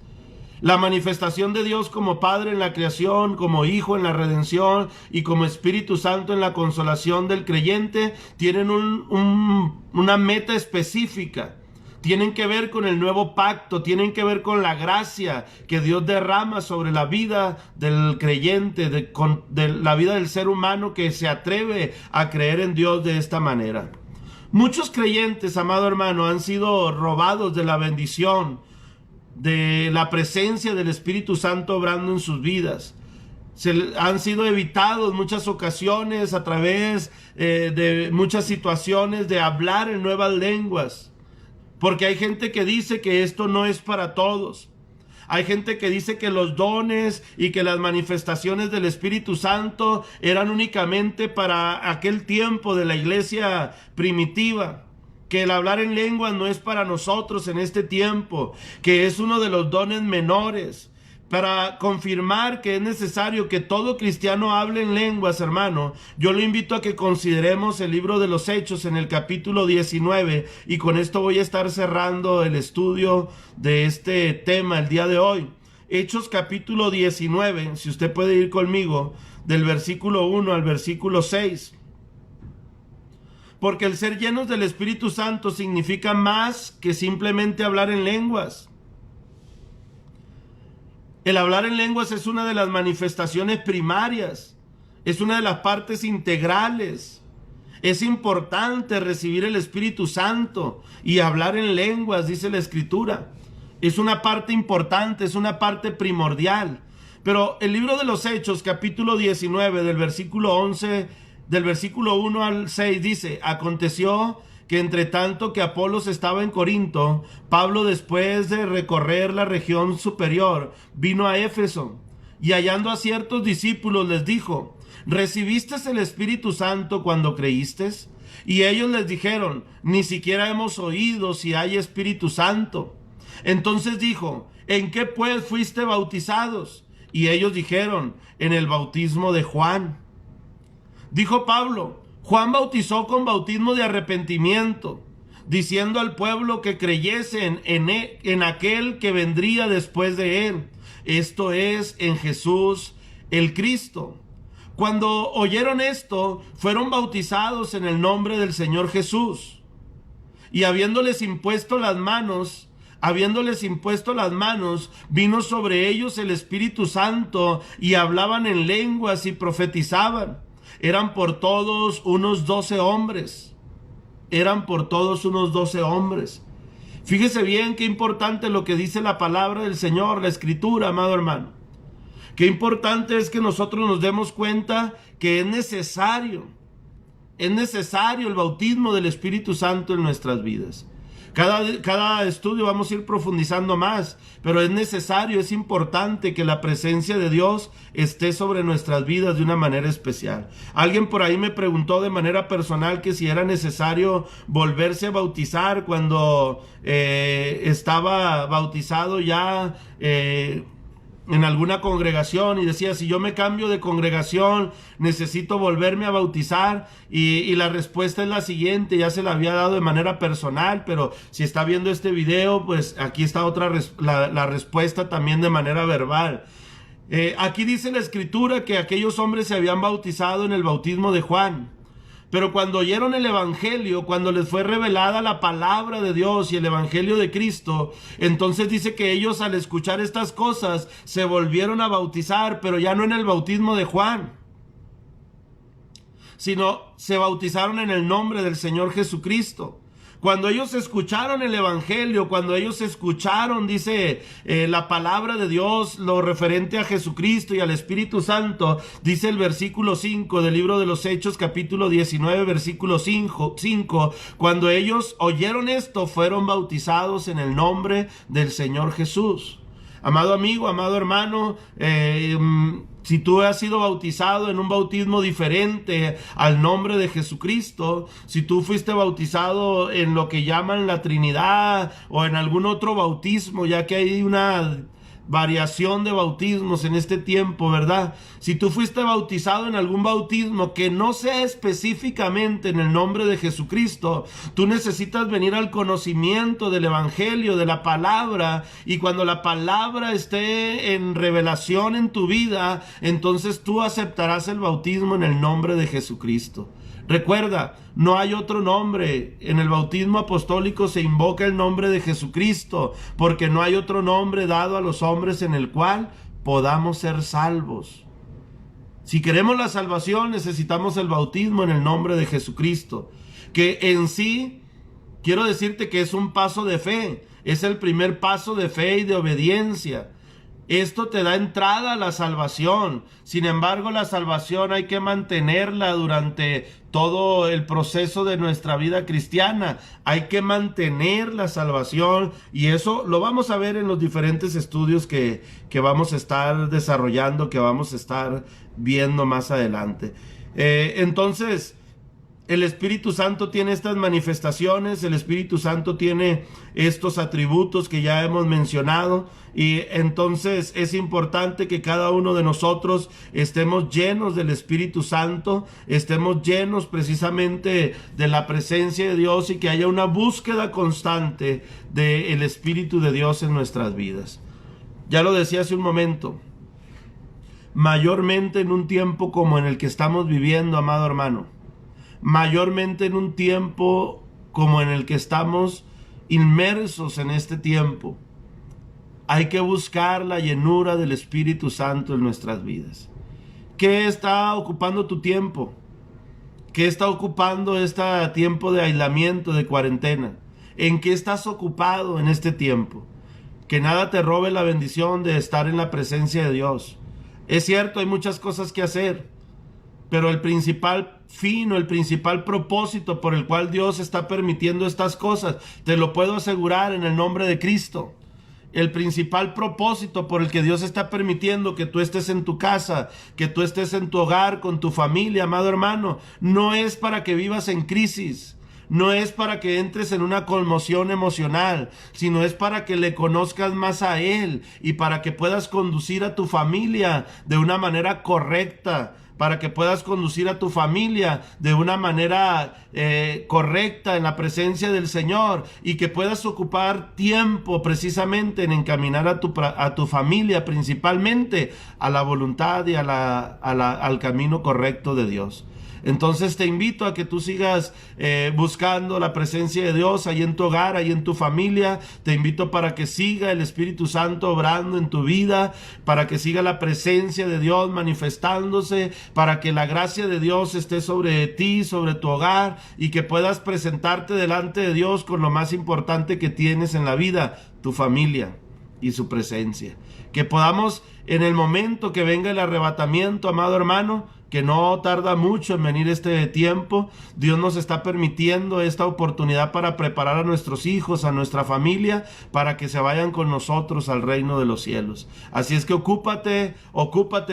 La manifestación de Dios como Padre en la creación, como Hijo en la redención y como Espíritu Santo en la consolación del creyente tienen una meta específica. Tienen que ver con el nuevo pacto, tienen que ver con la gracia que Dios derrama sobre la vida del creyente, de la vida del ser humano que se atreve a creer en Dios de esta manera. Muchos creyentes, amado hermano, han sido robados de la bendición, de la presencia del Espíritu Santo obrando en sus vidas. Han sido evitados muchas ocasiones a través de muchas situaciones de hablar en nuevas lenguas, porque hay gente que dice que esto no es para todos. Hay gente que dice que los dones y que las manifestaciones del Espíritu Santo eran únicamente para aquel tiempo de la iglesia primitiva, que el hablar en lenguas no es para nosotros en este tiempo, que es uno de los dones menores. Para confirmar que es necesario que todo cristiano hable en lenguas, hermano, yo lo invito a que consideremos el libro de los Hechos en el capítulo 19, y con esto voy a estar cerrando el estudio de este tema el día de hoy. Hechos capítulo 19, si usted puede ir conmigo, del versículo 1 al versículo 6. Porque el ser llenos del Espíritu Santo significa más que simplemente hablar en lenguas. El hablar en lenguas es una de las manifestaciones primarias, es una de las partes integrales. Es importante recibir el Espíritu Santo y hablar en lenguas, dice la Escritura. Es una parte importante, es una parte primordial. Pero el libro de los Hechos, capítulo 19, del versículo 11, del versículo 1 al 6, dice: aconteció que entre tanto que Apolos estaba en Corinto, Pablo, después de recorrer la región superior, vino a Éfeso, y hallando a ciertos discípulos les dijo: ¿recibiste el Espíritu Santo cuando creíste? Y ellos les dijeron: ni siquiera hemos oído si hay Espíritu Santo. Entonces dijo: ¿en qué pues fuiste bautizados? Y ellos dijeron: en el bautismo de Juan. Dijo Pablo: Juan bautizó con bautismo de arrepentimiento, diciendo al pueblo que creyesen en aquel que vendría después de él, esto es, en Jesús el Cristo. Cuando oyeron esto, fueron bautizados en el nombre del Señor Jesús. Y habiéndoles impuesto las manos, vino sobre ellos el Espíritu Santo, y hablaban en lenguas y profetizaban. Eran por todos unos 12 hombres. Fíjese bien qué importante lo que dice la palabra del Señor, la Escritura, amado hermano. Qué importante es que nosotros nos demos cuenta que es necesario el bautismo del Espíritu Santo en nuestras vidas. Cada estudio vamos a ir profundizando más, pero es necesario, es importante que la presencia de Dios esté sobre nuestras vidas de una manera especial. Alguien por ahí me preguntó de manera personal que si era necesario volverse a bautizar cuando estaba bautizado ya en alguna congregación, y decía, si yo me cambio de congregación, necesito volverme a bautizar, y la respuesta es la siguiente. Ya se la había dado de manera personal, pero si está viendo este video, pues aquí está la respuesta también de manera verbal. Aquí dice la escritura que aquellos hombres se habían bautizado en el bautismo de Juan. Pero cuando oyeron el evangelio, cuando les fue revelada la palabra de Dios y el evangelio de Cristo, entonces dice que ellos, al escuchar estas cosas, se volvieron a bautizar, pero ya no en el bautismo de Juan, sino se bautizaron en el nombre del Señor Jesucristo. Cuando ellos escucharon el evangelio, cuando ellos escucharon, dice la palabra de Dios, lo referente a Jesucristo y al Espíritu Santo, dice el versículo 5 del libro de los Hechos, capítulo 19, versículo 5, cuando ellos oyeron esto, fueron bautizados en el nombre del Señor Jesús. Amado amigo, amado hermano, si tú has sido bautizado en un bautismo diferente al nombre de Jesucristo, si tú fuiste bautizado en lo que llaman la Trinidad o en algún otro bautismo, ya que hay una variación de bautismos en este tiempo, ¿verdad? Si tú fuiste bautizado en algún bautismo que no sea específicamente en el nombre de Jesucristo, tú necesitas venir al conocimiento del evangelio, de la palabra, y cuando la palabra esté en revelación en tu vida, entonces tú aceptarás el bautismo en el nombre de Jesucristo. Recuerda, no hay otro nombre. En el bautismo apostólico se invoca el nombre de Jesucristo, porque no hay otro nombre dado a los hombres en el cual podamos ser salvos. Si queremos la salvación, necesitamos el bautismo en el nombre de Jesucristo, que en sí, quiero decirte que es un paso de fe, es el primer paso de fe y de obediencia. Esto te da entrada a la salvación. Sin embargo, la salvación hay que mantenerla durante todo el proceso de nuestra vida cristiana. Hay que mantener la salvación, y eso lo vamos a ver en los diferentes estudios que vamos a estar desarrollando, que vamos a estar viendo más adelante. Entonces, el Espíritu Santo tiene estas manifestaciones, el Espíritu Santo tiene estos atributos que ya hemos mencionado, y entonces es importante que cada uno de nosotros estemos llenos del Espíritu Santo, estemos llenos precisamente de la presencia de Dios, y que haya una búsqueda constante del Espíritu de Dios en nuestras vidas. Ya lo decía hace un momento, mayormente en un tiempo como en el que estamos viviendo, amado hermano, mayormente en un tiempo como en el que estamos inmersos en este tiempo, hay que buscar la llenura del Espíritu Santo en nuestras vidas. ¿Qué está ocupando tu tiempo? ¿Qué está ocupando este tiempo de aislamiento, de cuarentena? ¿En qué estás ocupado en este tiempo? Que nada te robe la bendición de estar en la presencia de Dios. Es cierto, hay muchas cosas que hacer, pero el principal fin o el principal propósito por el cual Dios está permitiendo estas cosas, te lo puedo asegurar en el nombre de Cristo. El principal propósito por el que Dios está permitiendo que tú estés en tu casa, que tú estés en tu hogar, con tu familia, amado hermano, no es para que vivas en crisis, no es para que entres en una conmoción emocional, sino es para que le conozcas más a Él y para que puedas conducir a tu familia de una manera correcta, para que puedas conducir a tu familia de una manera correcta en la presencia del Señor, y que puedas ocupar tiempo precisamente en encaminar a tu familia principalmente a la voluntad y al camino correcto de Dios. Entonces te invito a que tú sigas buscando la presencia de Dios ahí en tu hogar, ahí en tu familia. Te invito para que siga el Espíritu Santo obrando en tu vida, para que siga la presencia de Dios manifestándose, para que la gracia de Dios esté sobre ti, sobre tu hogar, y que puedas presentarte delante de Dios con lo más importante que tienes en la vida, tu familia y su presencia. Que podamos, en el momento que venga el arrebatamiento, amado hermano, que no tarda mucho en venir este tiempo. Dios nos está permitiendo esta oportunidad para preparar a nuestros hijos, a nuestra familia, para que se vayan con nosotros al reino de los cielos. Así es que ocúpate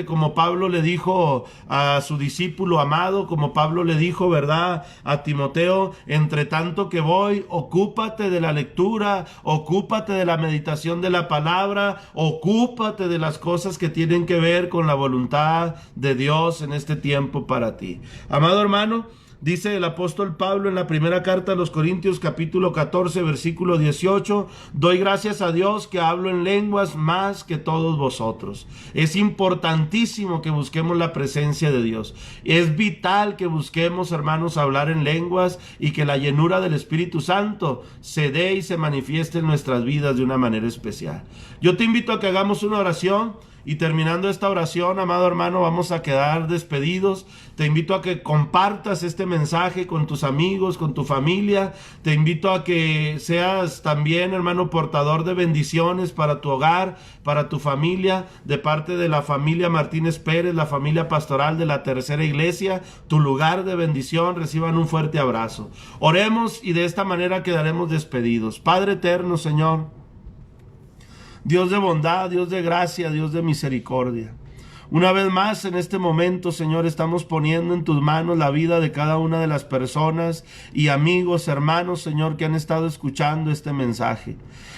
como Pablo le dijo a su discípulo amado, como Pablo le dijo, ¿verdad?, a Timoteo: entre tanto que voy, ocúpate de la lectura, ocúpate de la meditación de la palabra, ocúpate de las cosas que tienen que ver con la voluntad de Dios en este tiempo para ti. Amado hermano, dice el apóstol Pablo en la primera carta a los Corintios, capítulo 14, versículo 18: doy gracias a Dios que hablo en lenguas más que todos vosotros. Es importantísimo que busquemos la presencia de Dios. Es vital que busquemos, hermanos, hablar en lenguas y que la llenura del Espíritu Santo se dé y se manifieste en nuestras vidas de una manera especial. Yo te invito a que hagamos una oración. Y terminando esta oración, amado hermano, vamos a quedar despedidos. Te invito a que compartas este mensaje con tus amigos, con tu familia. Te invito a que seas también, hermano, portador de bendiciones para tu hogar, para tu familia, de parte de la familia Martínez Pérez, la familia pastoral de la Tercera Iglesia, tu lugar de bendición. Reciban un fuerte abrazo. Oremos y de esta manera quedaremos despedidos. Padre eterno, Señor, Dios de bondad, Dios de gracia, Dios de misericordia, una vez más en este momento, Señor, estamos poniendo en tus manos la vida de cada una de las personas y amigos, hermanos, Señor, que han estado escuchando este mensaje.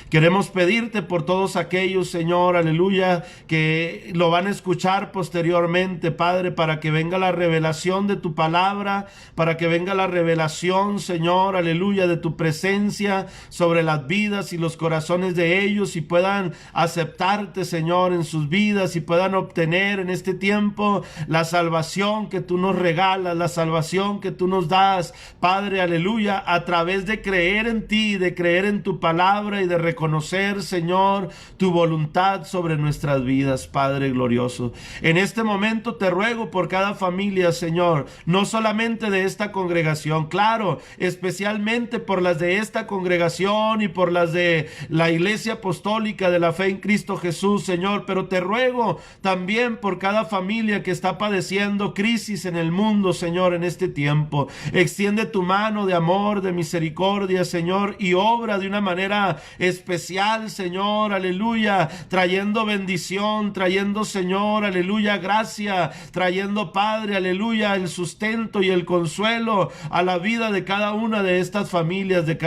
Queremos pedirte por todos aquellos, Señor, aleluya, que lo van a escuchar posteriormente, Padre, para que venga la revelación de tu palabra, para que venga la revelación, Señor, aleluya, de tu presencia sobre las vidas y los corazones de ellos, y puedan aceptarte, Señor, en sus vidas, y puedan obtener en este tiempo la salvación que tú nos regalas, la salvación que tú nos das, Padre, aleluya, a través de creer en ti, de creer en tu palabra y de reconocer, Señor, tu voluntad sobre nuestras vidas, Padre glorioso. En este momento te ruego por cada familia, Señor, no solamente de esta congregación, claro, especialmente por las de esta congregación y por las de la Iglesia Apostólica de la Fe en Cristo Jesús, Señor, pero te ruego también por cada familia que está padeciendo crisis en el mundo, Señor, en este tiempo. Extiende tu mano de amor, de misericordia, Señor, y obra de una manera especial, Señor, aleluya, trayendo bendición, trayendo, Señor, aleluya, gracia, trayendo, Padre, aleluya, el sustento y el consuelo a la vida de cada una de estas familias, de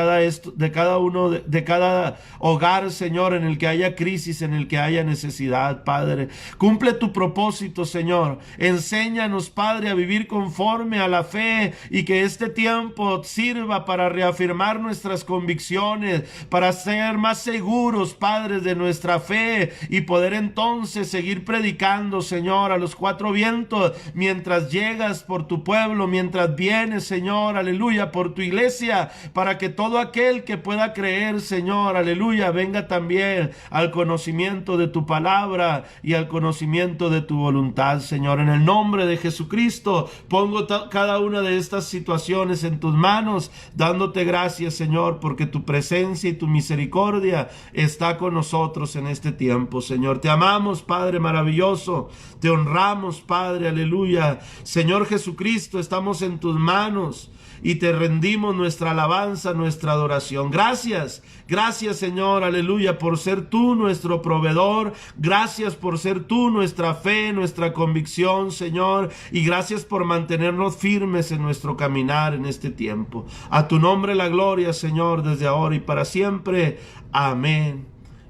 cada hogar, Señor, en el que haya crisis, en el que haya necesidad, Padre. Cumple tu propósito, Señor. Enséñanos, Padre, a vivir conforme a la fe, y que este tiempo sirva para reafirmar nuestras convicciones, para ser más seguros, Padre, de nuestra fe, y poder entonces seguir predicando, Señor, a los cuatro vientos, mientras llegas por tu pueblo, mientras vienes, Señor, aleluya, por tu iglesia, para que todo aquel que pueda creer, Señor, aleluya, venga también al conocimiento de tu palabra y al conocimiento de tu voluntad, Señor. En el nombre de Jesucristo, pongo cada una de estas situaciones en tus manos, dándote gracias, Señor, porque tu presencia y tu misericordia está con nosotros en este tiempo, Señor. Te amamos, Padre maravilloso. Te honramos, Padre, aleluya. Señor Jesucristo, estamos en tus manos y te rendimos nuestra alabanza, nuestra adoración. Gracias, gracias, Señor, aleluya, por ser tú nuestro proveedor. Gracias por ser tú nuestra fe, nuestra convicción, Señor, y gracias por mantenernos firmes en nuestro caminar en este tiempo. A tu nombre la gloria, Señor, desde ahora y para siempre. Amén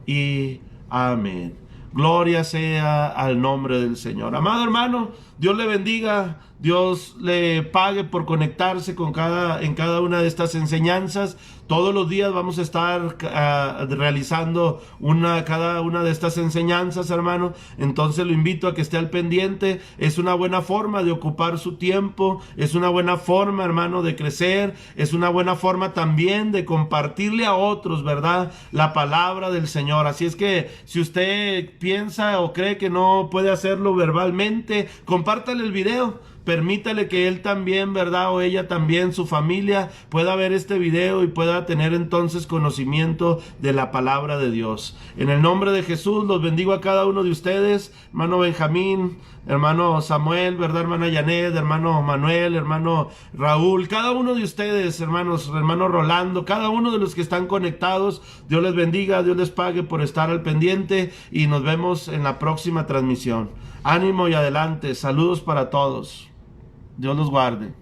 y amén. Gloria sea al nombre del Señor. Amado hermano, Dios le bendiga, Dios le pague por conectarse en cada una de estas enseñanzas. Todos los días vamos a estar realizando cada una de estas enseñanzas, hermano. Entonces lo invito a que esté al pendiente. Es una buena forma de ocupar su tiempo. Es una buena forma, hermano, de crecer. Es una buena forma también de compartirle a otros, ¿verdad?, la palabra del Señor. Así es que si usted piensa o cree que no puede hacerlo verbalmente, compártale el video. permítale que él también, ¿verdad? O ella también, su familia, pueda ver este video y pueda tener entonces conocimiento de la palabra de Dios. En el nombre de Jesús, los bendigo a cada uno de ustedes, hermano Benjamín, hermano Samuel, ¿verdad? Hermana Janet, hermano Manuel, hermano Raúl, cada uno de ustedes, hermanos, hermano Rolando, cada uno de los que están conectados, Dios les bendiga, Dios les pague por estar al pendiente y nos vemos en la próxima transmisión. Ánimo y adelante, saludos para todos. Dios los guarde.